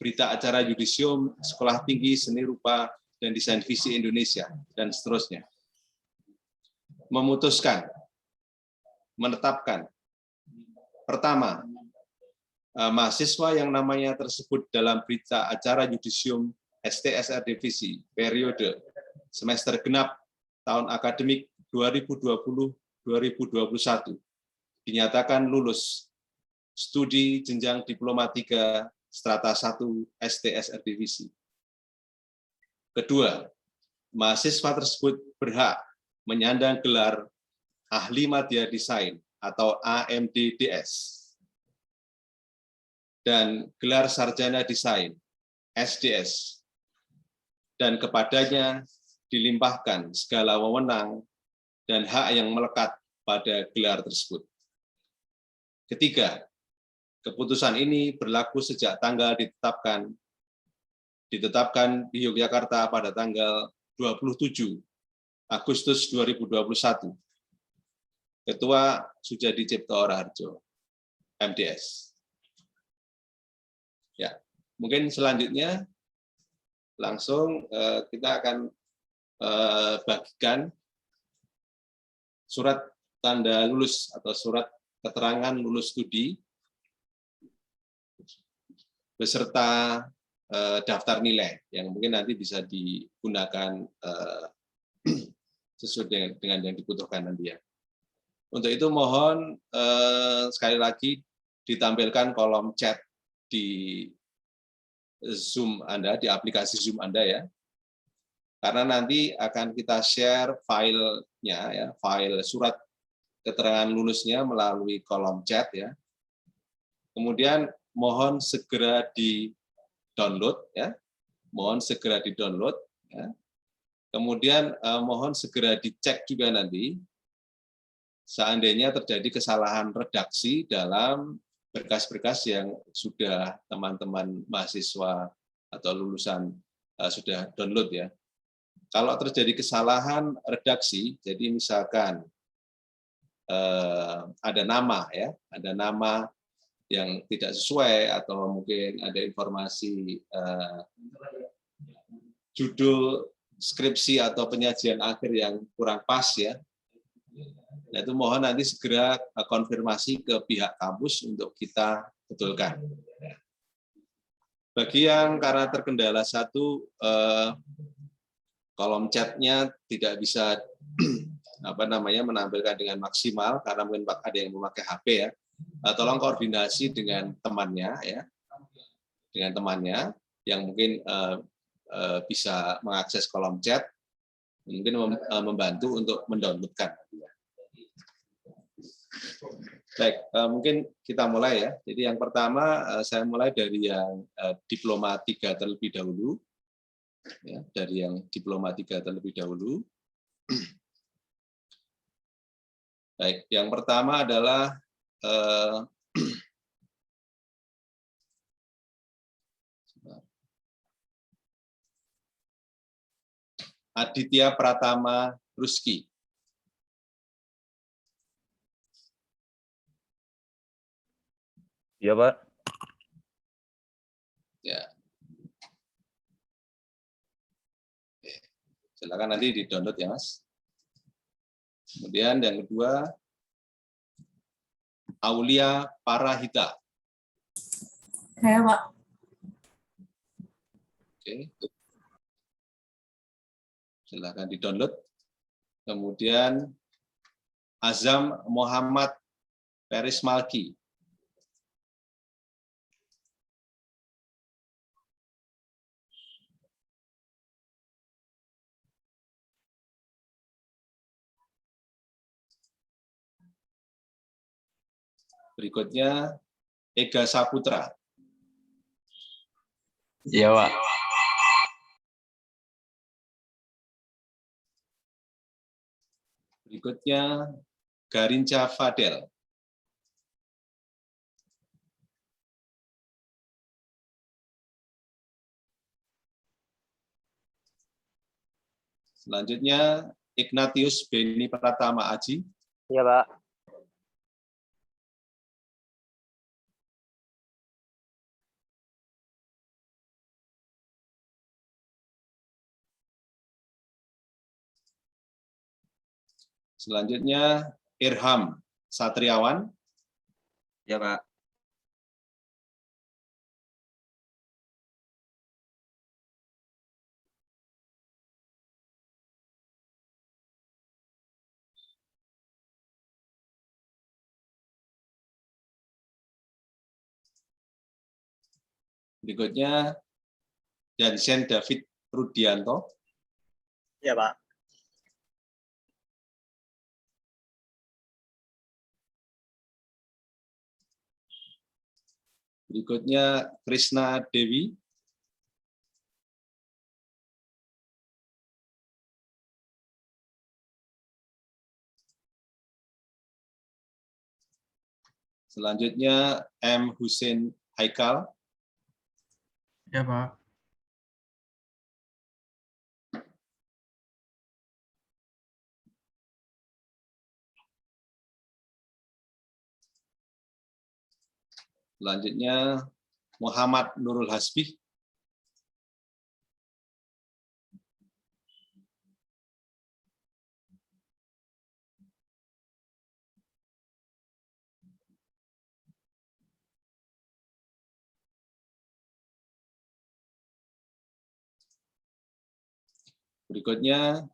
berita acara yudisium Sekolah Tinggi Seni Rupa dan Desain Visi Indonesia dan seterusnya. Memutuskan, menetapkan, pertama, mahasiswa yang namanya tersebut dalam berita acara yudisium STSR Divisi periode semester genap tahun akademik 2020-2021 dinyatakan lulus studi jenjang Diploma 3 Strata 1 STSR Divisi. Kedua, mahasiswa tersebut berhak menyandang gelar Ahli Madya Desain atau AMDDS dan gelar Sarjana Desain SDS, dan kepadanya dilimpahkan segala wewenang dan hak yang melekat pada gelar tersebut. Ketiga, keputusan ini berlaku sejak tanggal ditetapkan di Yogyakarta pada tanggal 27 Agustus 2021. Ketua Sujadi Cipto Raharjo, MDS. Ya, mungkin selanjutnya langsung kita akan bagikan surat tanda lulus atau surat keterangan lulus studi beserta daftar nilai yang mungkin nanti bisa digunakan sesuai dengan yang dibutuhkan nanti ya. Untuk itu mohon sekali lagi ditampilkan kolom chat di Zoom Anda, di aplikasi Zoom Anda ya. Karena nanti akan kita share filenya ya, file surat keterangan lulusnya melalui kolom chat ya. Kemudian mohon segera di-download ya. Mohon segera di-download ya. Kemudian mohon segera dicek juga nanti seandainya terjadi kesalahan redaksi dalam berkas-berkas yang sudah teman-teman mahasiswa atau lulusan sudah download ya. Kalau terjadi kesalahan redaksi, jadi misalkan ada nama ya, ada nama yang tidak sesuai atau mungkin ada informasi judul skripsi atau penyajian akhir yang kurang pas ya. Nah, itu mohon nanti segera konfirmasi ke pihak kampus untuk kita betulkan. Bagi yang karena terkendala satu kolom chatnya tidak bisa menampilkan dengan maksimal karena mungkin ada yang memakai HP ya. Tolong koordinasi dengan temannya ya, dengan temannya yang mungkin bisa mengakses kolom chat, mungkin membantu untuk mendownloadkan. Baik, mungkin kita mulai ya. Jadi yang pertama saya mulai dari yang Diploma 3 terlebih dahulu. Ya, dari yang Diploma 3 terlebih dahulu. Baik, yang pertama adalah Aditya Pratama Ruski. Iya, Pak. Ya. Silakan nanti di-download ya, Mas. Kemudian yang kedua, Aulia Parahita. Saya, Pak. Oke. Silakan di-download. Kemudian Azam Muhammad Peris Malki. Berikutnya Ega Saputra. Iya, Pak. Berikutnya Garinca Fadel. Selanjutnya Ignatius Beni Pratama Aji. Iya, Pak. Selanjutnya Irham Satriawan. Ya, Pak. Berikutnya Jansen David Rudianto. Ya, Pak. Berikutnya Krishna Dewi. Selanjutnya M. Hussein Haikal. Ya, Pak. Selanjutnya Muhammad Nurul Hasbi. Berikutnya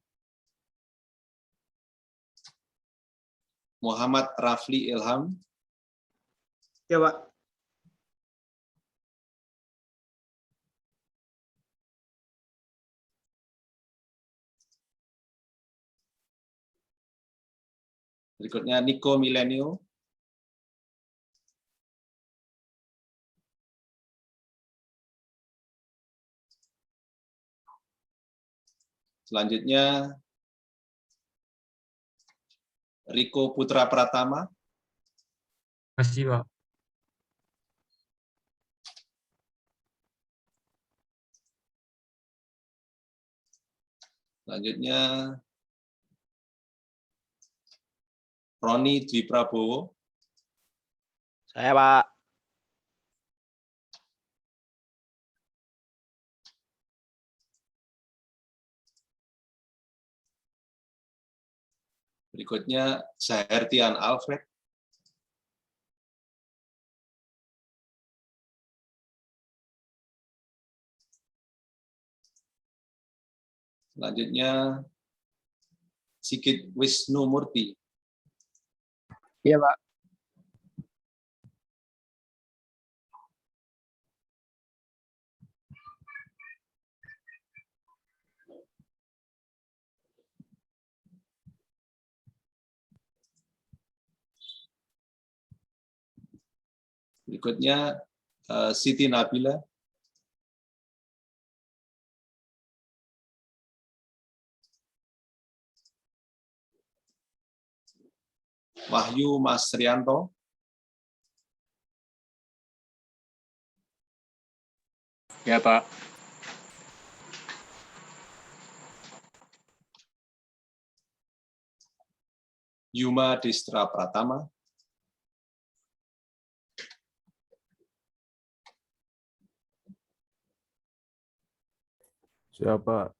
Muhammad Rafli Ilham. Ya, Pak. Berikutnya Niko Milenio. Selanjutnya Riko Putra Pratama. Makasih, Pak. Selanjutnya Roni Dwi Prabowo. Saya, Pak. Berikutnya Sahertian Alfred. Selanjutnya Sigit Wisnu Murti. Iya, Pak. Berikutnya Siti Nabila. Wahyu Mas Rianto. Ya, Pak. Yuma Distra Pratama. Siapa?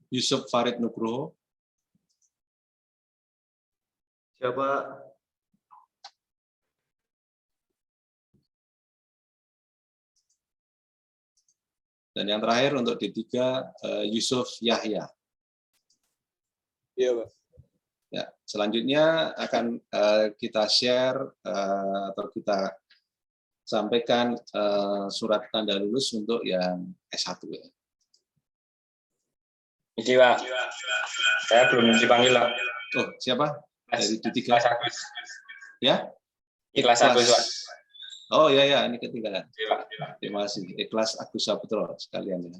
Yusuf Farid Nugroho. Siapa? Dan yang terakhir untuk D3 Yusuf Yahya. Iya, Pak. Ya, selanjutnya akan kita share atau kita sampaikan surat tanda lulus untuk yang S1 ya. Ini, Pak. Saya belum dipanggil, Pak. Oh, siapa? Dari D3. Kelas Agus. Ya? Kelas Agus, Pak. Oh ya, ini ketinggalan. Iya, Terima kasih. Kelas Agus Saputra sekalian ya.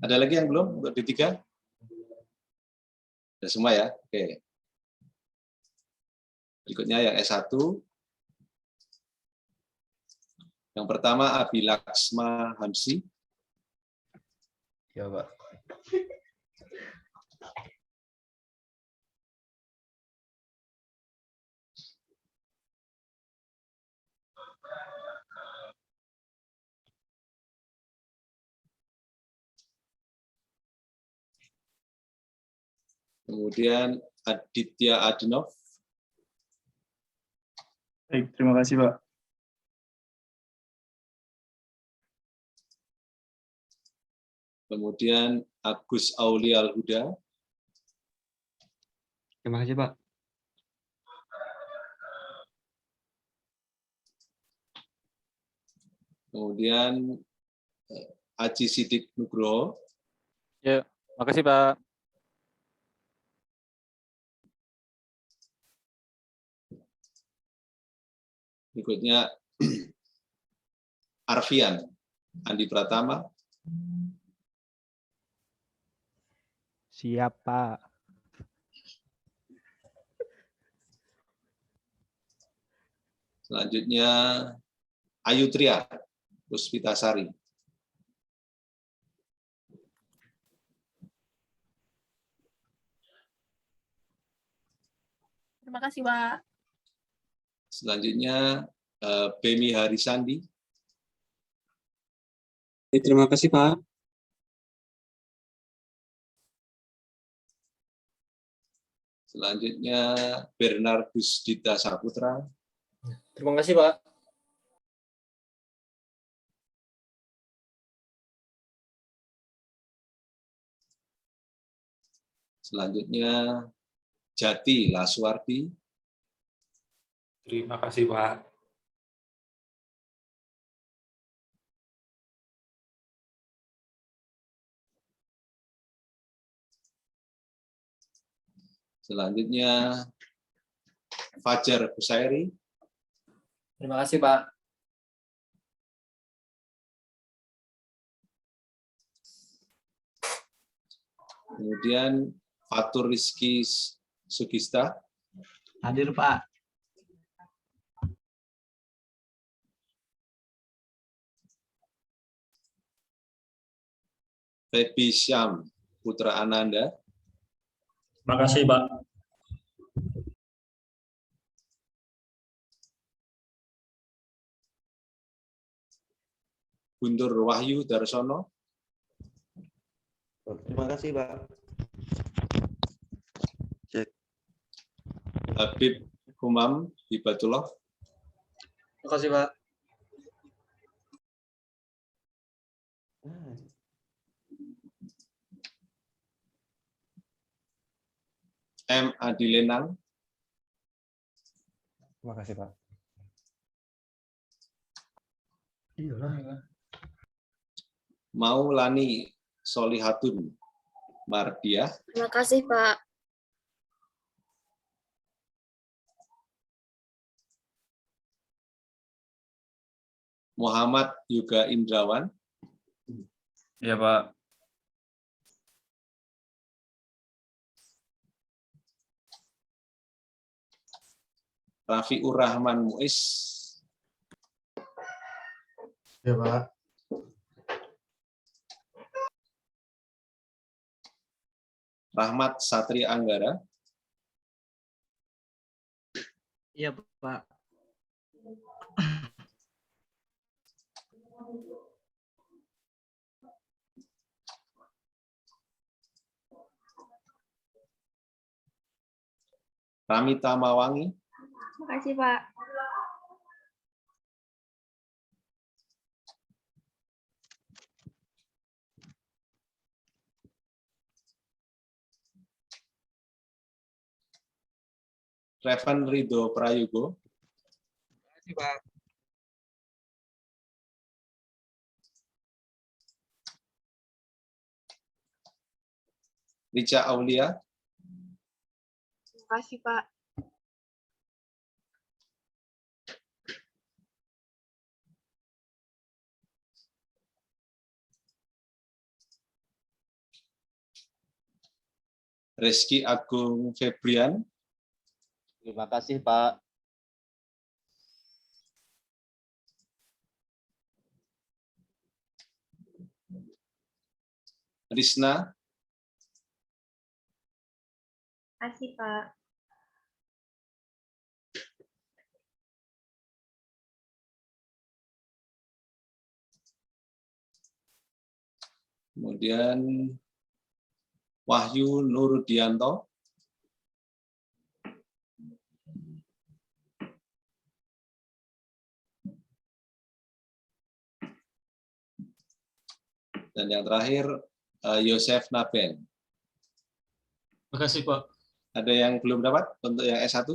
Ada lagi yang belum untuk D3? Ada semua ya? Oke. Berikutnya yang S1. Yang pertama Abi Laksma Hamsi. Ya, Pak. Kemudian Aditya Adinov. Baik, terima kasih, Pak. Kemudian Agus Aulia Al-Huda. Terima kasih, Pak. Kemudian Haji Sidik Nugroho. Ya, makasih Pak. Berikutnya Arfian Andi Pratama. Siap, Pak. Selanjutnya Ayu Tria Puspitasari. Terima kasih, Pak. Selanjutnya Bemi Harisandi. Terima kasih, Pak. Selanjutnya Bernardus Dita Saputra. Terima kasih, Pak. Selanjutnya Jati Laswardi. Terima kasih, Pak. Selanjutnya Fajar Busairi. Terima kasih, Pak. Kemudian Fatur Rizky Sugista. Hadir, Pak. Febi Syam Putra Ananda. Terima kasih, Pak. Guntur Wahyu Darsono. Terima kasih, Pak. Cek. Habib Humam Hibatullah. Terima kasih, Pak. M. Adilenang. Terima kasih, Pak. Maulani Solihatun Mardiah. Terima kasih, Pak. Muhammad Yuga Indrawan. Ya, Pak. Rafiur Rahman Muiz. Ya, Pak. Rahmat Satria Anggara. Iya, Pak. Ramita Mawangi. Terima kasih, Pak. Revan Ridho Prayogo. Terima kasih, Pak. Rica Aulia. Terima kasih, Pak. Reski Agung Febrian. Terima kasih, Pak. Risna. Terima kasih, Pak. Kemudian Wahyu Nurudianto. Dan yang terakhir Yosef Naben. Terima kasih, Pak. Ada yang belum dapat untuk yang S1?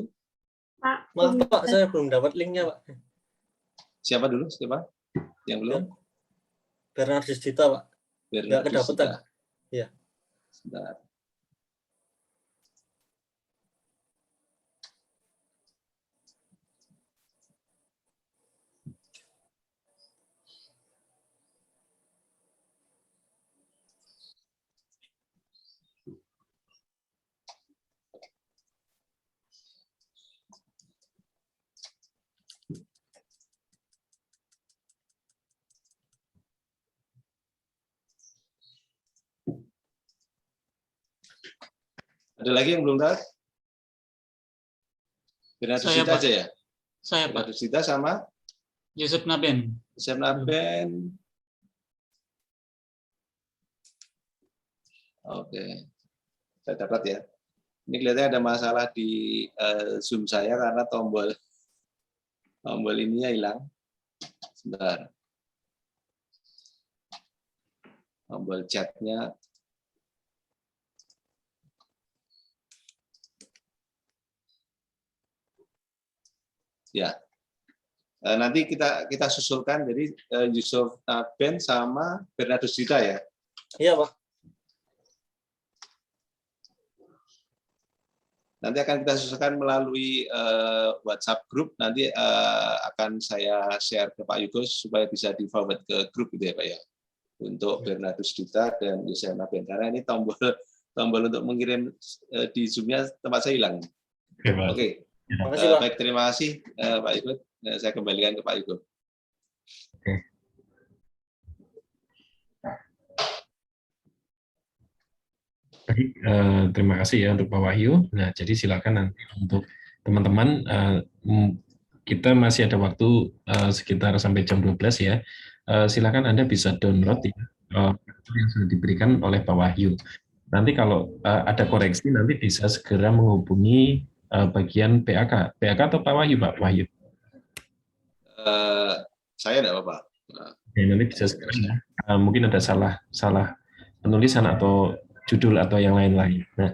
Pak, Maaf Pak, saya belum dapat linknya Pak. Siapa dulu? Siapa? Yang belum? Bernardus Dita Pak. Nggak kedapetan. Iya. Sebentar. Ada lagi yang belum dapat? Bernardus Saya, Dita Pak. aja ya? Saya, Pak. Bernardus Dita sama? Yusuf Naben. Yusuf Naben. Oke. Saya dapat ya. Ini kelihatannya ada masalah di Zoom saya karena tombol ininya hilang. Sebentar. Tombol chatnya. Ya, nanti kita susulkan. Jadi Yusuf Naben sama Bernardus Dita ya. Iya Pak. Nanti akan kita susulkan melalui WhatsApp grup. Nanti akan saya share ke Pak Yugos supaya bisa di forward ke grup gitu ya Pak ya. Untuk Bernardus Dita dan Yusuf Naben. Karena ini tombol untuk mengirim di Zoom-nya tempat saya hilang. Oke. Baik, terima kasih Pak Yugo. Saya kembalikan ke Pak Yugo. Baik, terima kasih ya untuk Pak Wahyu. Nah, jadi silakan nanti untuk teman-teman, kita masih ada waktu sekitar sampai jam 12 ya. Silakan Anda bisa download ya, yang sudah diberikan oleh Pak Wahyu. Nanti kalau ada koreksi, nanti bisa segera menghubungi bagian PAK. PAK atau Pak Wahyu, Pak Wahyu? Saya tidak apa-apa. Ya, nanti bisa segera. Mungkin ada salah penulisan atau judul atau yang lain-lain. Nah,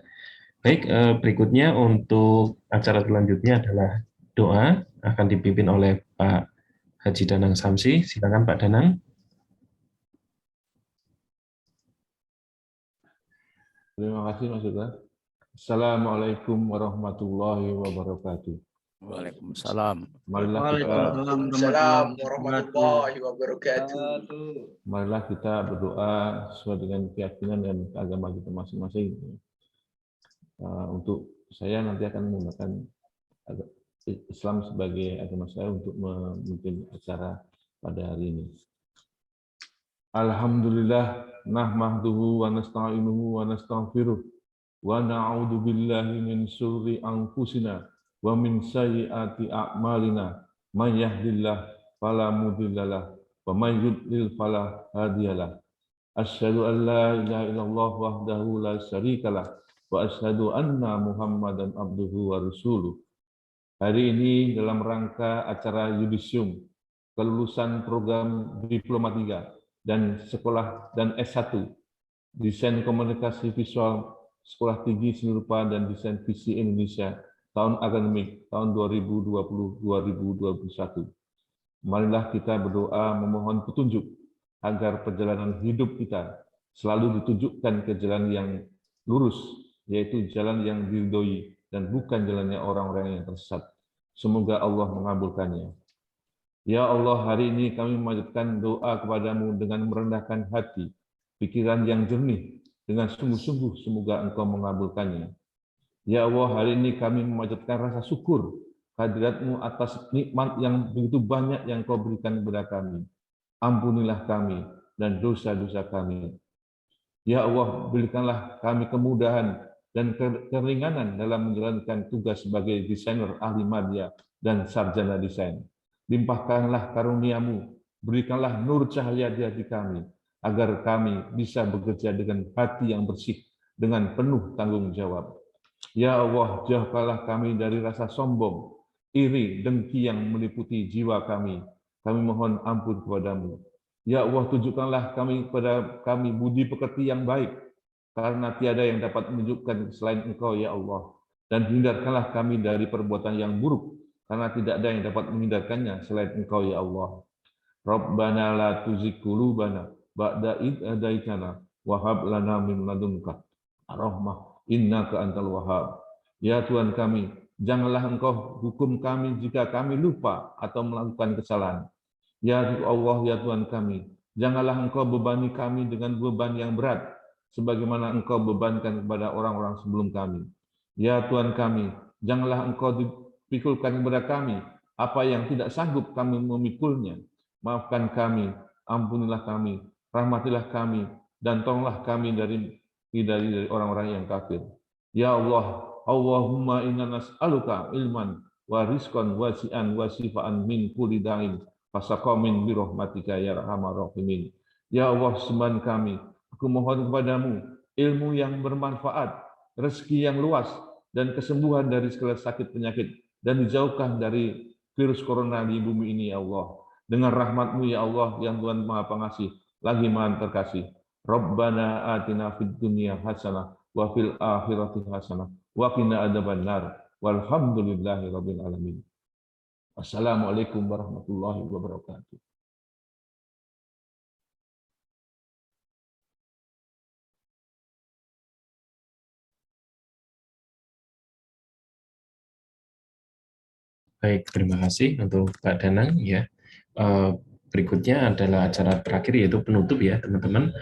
baik, berikutnya untuk acara selanjutnya adalah doa, akan dipimpin oleh Pak Haji Danang Samsi. Silakan Pak Danang. Terima kasih Mas Yuda. Assalamualaikum warahmatullahi wabarakatuh. Waalaikumsalam. Waalaikumsalam warahmatullahi wabarakatuh. Marilah kita berdoa sesuai dengan keyakinan dan agama kita masing-masing. Untuk saya nanti akan menggunakan Islam sebagai agama saya untuk memimpin acara pada hari ini. Alhamdulillah, nahmaduhu wa nasta'inuhu wa nastaghfiruh wa na'udzu billahi min syururi anfusina wa min sayyiati a'malina, may yahdihillahu fala mudhillalah wa may yudlil fala hadiyalah. Asyhadu an la ilaha illallah wahdahu la syarikalah wa asyhadu anna Muhammadan abduhu wa rasuluh. Hari ini dalam rangka acara yudisium kelulusan program Diploma 3 dan sekolah dan S1 Desain Komunikasi Visual Sekolah Tinggi Seni Rupa dan Desain Visi Indonesia tahun akademik tahun 2020-2021. Marilah kita berdoa memohon petunjuk agar perjalanan hidup kita selalu ditunjukkan ke jalan yang lurus, yaitu jalan yang diridhoi dan bukan jalannya orang-orang yang tersesat. Semoga Allah mengabulkannya. Ya Allah, hari ini kami memanjatkan doa kepadamu dengan merendahkan hati, pikiran yang jernih, dengan sungguh-sungguh semoga Engkau mengabulkannya. Ya Allah, hari ini kami memanjatkan rasa syukur kehadirat-Mu atas nikmat yang begitu banyak yang Kau berikan kepada kami. Ampunilah kami dan dosa-dosa kami. Ya Allah, berikanlah kami kemudahan dan keringanan dalam menjalankan tugas sebagai desainer ahli media dan sarjana desain. Limpahkanlah karunia-Mu, berikanlah nur cahaya di hati kami, agar kami bisa bekerja dengan hati yang bersih, dengan penuh tanggung jawab. Ya Allah, jauhkanlah kami dari rasa sombong, iri, dengki yang meliputi jiwa kami. Kami mohon ampun kepadamu. Ya Allah, tunjukkanlah kepada kami budi pekerti yang baik, karena tiada yang dapat menunjukkan selain Engkau, ya Allah. dan hindarkanlah kami dari perbuatan yang buruk, karena tidak ada yang dapat menghindarkannya selain Engkau ya Allah. Rabbana la tuzigh qulubana ba'da id hadaitana wa hab lana min ladunka rahmah innaka antal wahhab. Ya Tuhan kami, janganlah Engkau hukum kami jika kami lupa atau melakukan kesalahan. Ya Allah, ya Tuhan kami, janganlah Engkau bebani kami dengan beban yang berat, sebagaimana Engkau bebankan kepada orang-orang sebelum kami. Ya Tuhan kami, janganlah Engkau dipikulkan kepada kami apa yang tidak sanggup kami memikulnya. Maafkan kami, ampunilah kami, rahmatilah kami, dan tolonglah kami dari orang-orang yang kafir. Ya Allah, Allahumma inna nas'aluka ilman wa rizqan wasi'an wa sifaan min kulli da'in fasaqamin bi rahmatika ya arhamar rahimin. Ya Allah, sembahan kami, aku mohon kepadamu ilmu yang bermanfaat, rezeki yang luas, dan kesembuhan dari segala sakit penyakit, dan dijauhkan dari virus corona di bumi ini ya Allah. Dengan rahmat-Mu ya Allah yang Tuhan Maha Pengasih, lagi Maha Terkasih. Rabbana atina fid dunya hasanah wa fil akhirati hasanah wa qina adzabannar. Walhamdulillahirabbil alamin. Assalamualaikum warahmatullahi wabarakatuh. Baik, terima kasih untuk Pak Danang ya. Berikutnya adalah acara terakhir yaitu penutup ya teman-teman.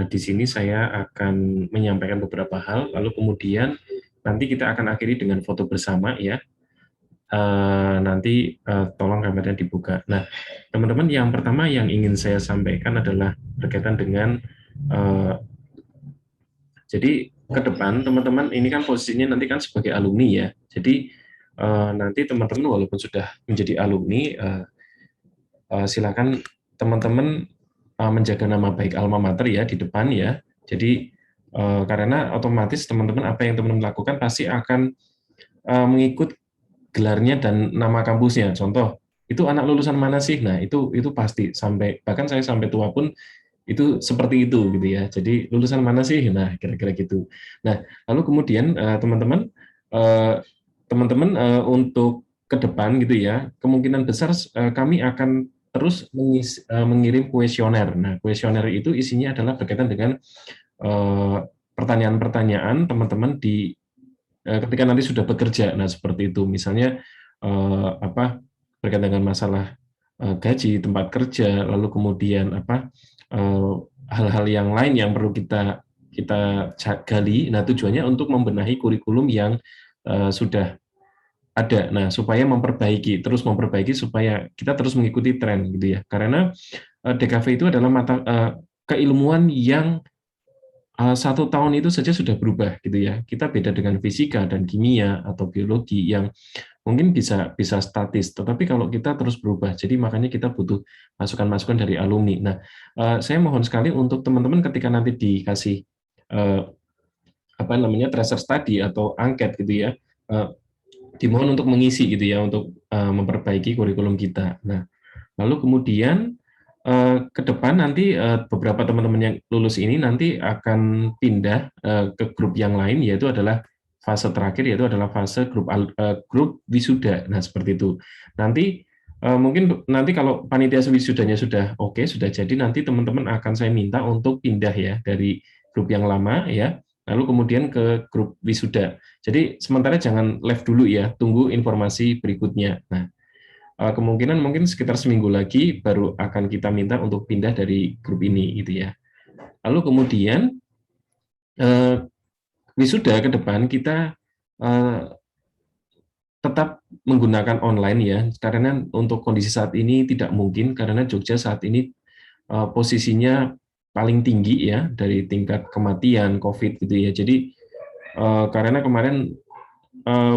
Di sini saya akan menyampaikan beberapa hal, lalu kemudian nanti kita akan akhiri dengan foto bersama ya. Nanti tolong kameranya dibuka. Nah, teman-teman, yang pertama yang ingin saya sampaikan adalah berkaitan dengan jadi ke depan teman-teman ini kan posisinya nanti kan sebagai alumni ya. Jadi nanti teman-teman walaupun sudah menjadi alumni, silakan teman-teman menjaga nama baik alma mater ya di depan ya. Jadi karena otomatis teman-teman apa yang teman-teman lakukan pasti akan mengikut gelarnya dan nama kampusnya. Contoh, itu anak lulusan mana sih? Nah, itu pasti sampai bahkan saya sampai tua pun itu seperti itu gitu ya. Jadi lulusan mana sih? Nah, kira-kira gitu. Nah, lalu kemudian teman-teman untuk ke depan gitu ya, kemungkinan besar kami akan terus mengirim kuesioner. Nah, kuesioner itu isinya adalah berkaitan dengan pertanyaan-pertanyaan teman-teman di ketika nanti sudah bekerja. Nah, seperti itu. Misalnya berkaitan dengan masalah gaji, tempat kerja, lalu kemudian hal-hal yang lain yang perlu kita gali. Nah, tujuannya untuk membenahi kurikulum yang sudah ada. Nah, supaya terus memperbaiki supaya kita terus mengikuti tren gitu ya. Karena DKV itu adalah keilmuan yang 1 tahun itu saja sudah berubah gitu ya. Kita beda dengan fisika dan kimia atau biologi yang mungkin bisa statis, tetapi kalau kita terus berubah, jadi makanya kita butuh masukan-masukan dari alumni. Nah, saya mohon sekali untuk teman-teman ketika nanti dikasih tracer study atau angket gitu ya, dimohon untuk mengisi gitu ya, untuk memperbaiki kurikulum kita. Nah, lalu kemudian ke depan nanti beberapa teman-teman yang lulus ini nanti akan pindah ke grup yang lain, yaitu adalah fase terakhir, yaitu adalah fase grup wisuda. Nah, seperti itu. Nanti mungkin nanti kalau panitia wisudanya sudah oke, sudah jadi, nanti teman-teman akan saya minta untuk pindah ya dari grup yang lama ya, lalu kemudian ke grup wisuda. Jadi sementara jangan left dulu ya, tunggu informasi berikutnya. Nah, kemungkinan mungkin sekitar seminggu lagi baru akan kita minta untuk pindah dari grup ini gitu ya. Lalu kemudian wisuda ke depan kita tetap menggunakan online ya, karena untuk kondisi saat ini tidak mungkin, karena Jogja saat ini posisinya paling tinggi ya dari tingkat kematian COVID gitu ya. Jadi karena kemarin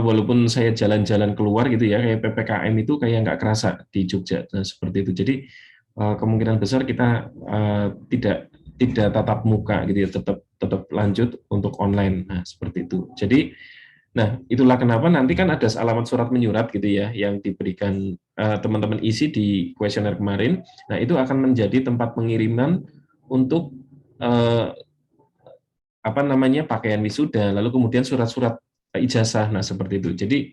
walaupun saya jalan-jalan keluar gitu ya, kayak PPKM itu kayak nggak kerasa di Jogja. Nah, seperti itu. Jadi kemungkinan besar kita tidak tatap muka gitu ya, tetap lanjut untuk online. Nah, seperti itu. Jadi itulah kenapa nanti kan ada alamat surat menyurat gitu ya yang diberikan teman-teman isi di kuesioner kemarin. Nah, itu akan menjadi tempat pengiriman untuk pakaian wisuda, lalu kemudian surat-surat ijazah. Nah, seperti itu. Jadi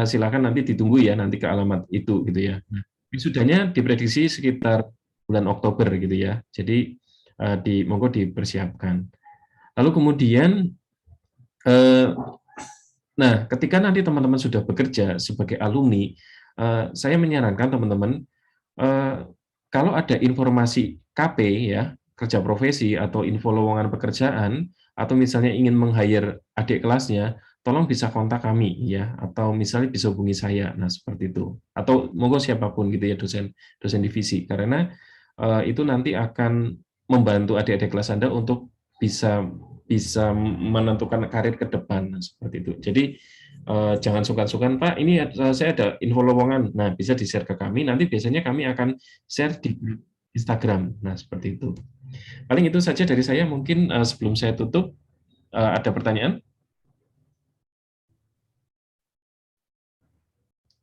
silakan nanti ditunggu ya nanti ke alamat itu gitu ya. Nah, wisudanya diprediksi sekitar bulan Oktober gitu ya. Jadi monggo dipersiapkan. Lalu kemudian nah, ketika nanti teman-teman sudah bekerja sebagai alumni, saya menyarankan teman-teman kalau ada informasi KP ya, kerja profesi atau info lowongan pekerjaan atau misalnya ingin meng-hire adik kelasnya, tolong bisa kontak kami ya, atau misalnya bisa hubungi saya. Nah, seperti itu. Atau monggo siapapun gitu ya, dosen divisi, karena itu nanti akan membantu adik-adik kelas Anda untuk bisa menentukan karir ke depan. Nah, seperti itu. Jadi jangan sungkan-sungkan, Pak, ini saya ada info lowongan. Nah, bisa di-share ke kami. Nanti biasanya kami akan share di Instagram. Nah, seperti itu. Paling itu saja dari saya. Mungkin sebelum saya tutup, ada pertanyaan?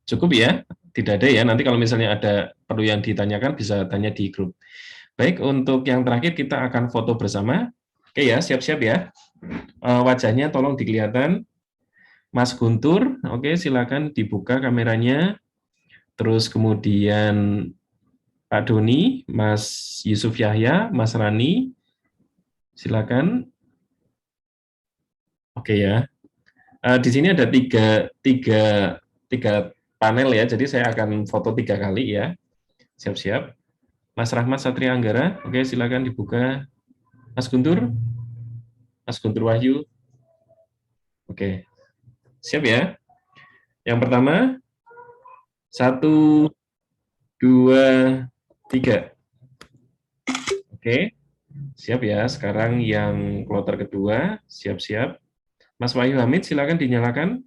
Cukup ya? Tidak ada ya? Nanti kalau misalnya ada perlu yang ditanyakan, bisa tanya di grup. Baik, untuk yang terakhir kita akan foto bersama. Oke ya, siap-siap ya. Wajahnya tolong dikelihatan. Mas Guntur, oke, silakan dibuka kameranya. Terus kemudian Pak Doni, Mas Yusuf Yahya, Mas Rani, silakan. Oke ya. Di sini ada tiga panel ya, jadi saya akan foto 3 kali ya. Siap-siap. Mas Rahmat Satria Anggara, oke, silakan dibuka. Mas Guntur Wahyu, oke. Siap ya. Yang pertama, 1, 2, 3. Oke, siap ya. Sekarang yang kloter kedua, siap-siap. Mas Wahyu Hamid, silakan dinyalakan.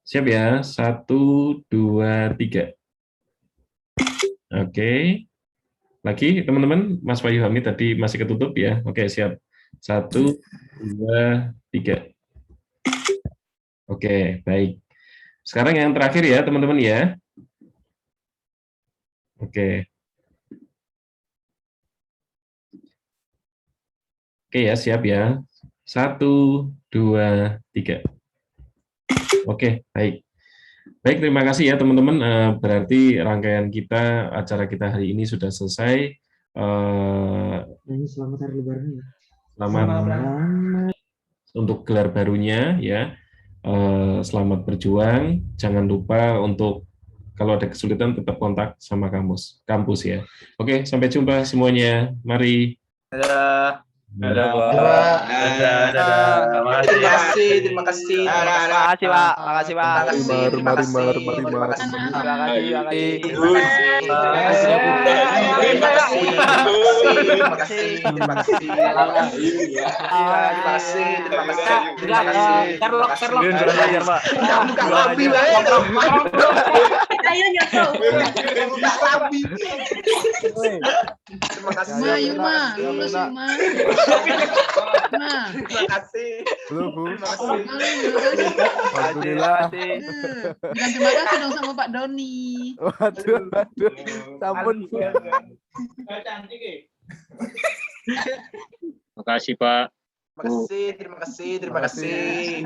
Siap ya. 1, 2, 3. Oke. Lagi, teman-teman. Mas Wahyu Hamid tadi masih ketutup ya. Oke, siap. 1, 2, 3. Oke, baik. Sekarang yang terakhir ya, teman-teman ya. Oke. Oke ya, siap ya. 1, 2, 3. Oke, baik. Baik, terima kasih ya teman-teman. Berarti rangkaian kita, acara kita hari ini sudah selesai. Selamat hari Lebaran ya. Selamat untuk gelar barunya ya. Selamat berjuang. Jangan lupa untuk kalau ada kesulitan tetap kontak sama kampus ya. Oke, sampai jumpa semuanya. Mari. Dadah. Dadah, Pak. Terima kasih. Makasih, Pak. Makasih, Pak. Terima Nah, terima kasih. Belum, Bu. Alhamdulillah. Dan terima kasih dong sama Pak Doni. Waduh. Sampun. Makasih, Pak. Terima kasih.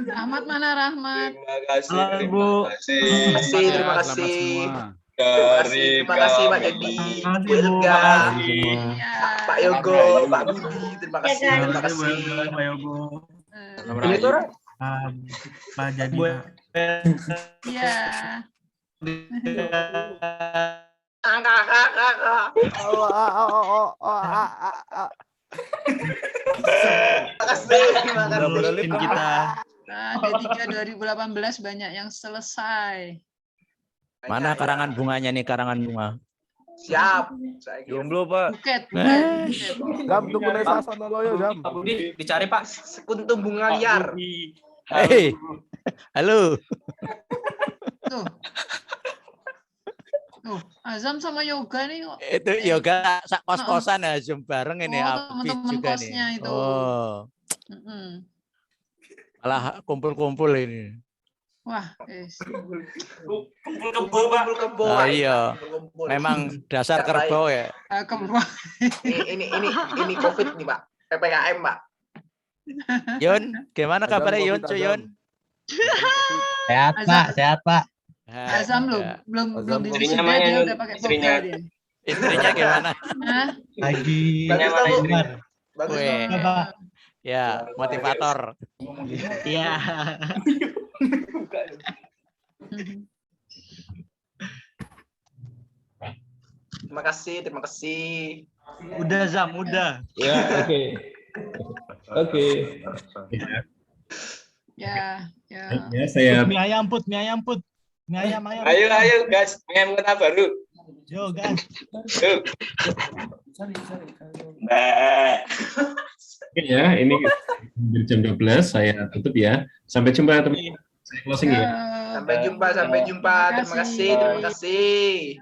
Rahmat mana Rahmat? Terima kasih. Terima kasih Pak Dedi, Bu Ilga, Pak Yogo, Pak Budi, terima kasih. Pak Yogo. Ini tuh orang Pak Jadi. Iya. Tim kita. D3 2018 banyak yang selesai. Mana karangan bunganya nih, karangan bunga? Siap. Jomblo, Pak. Buket. Jam tunggu Nesa Sonoloyo, Jam. Dicari Pak, sekuntum bunga liar. Hei, halo. Tuh, Azam sama Yoga nih kok. Itu Yoga kos-kosan ya, Zoom bareng ini. Teman-teman juga kosnya nih. itu. Oh. Malah kumpul-kumpul ini. Wah, kumpul kebo. Iya. Memang dasar kerbau ya. Kerbau. Ini COVID nih, Pak. PPKM, Pak. Yun, gimana kabarnya Yun, Cuyun? Sehat, Pak. Sehat, Pak. Azam belum Istrinya diwisuda, mana, dia Yun? udah pakai Istrinya. toga dia. Istrinya gimana? Hah? Lagi Bagus dong, Bu. Bagus Weh. dong. Pak. Ya, motivator. Iya. Terima kasih. Udah Zam, udah. Ya, oke. Oke. Ya. Ya, saya. Mie ayam put. Mie ayam. Ayo, guys. Pengen kota baru. Yo, guys. Yuk. Oke ya, ini jam 12 saya tutup ya. Sampai jumpa teman-teman. Saya closing ya. Sampai jumpa. Terima kasih.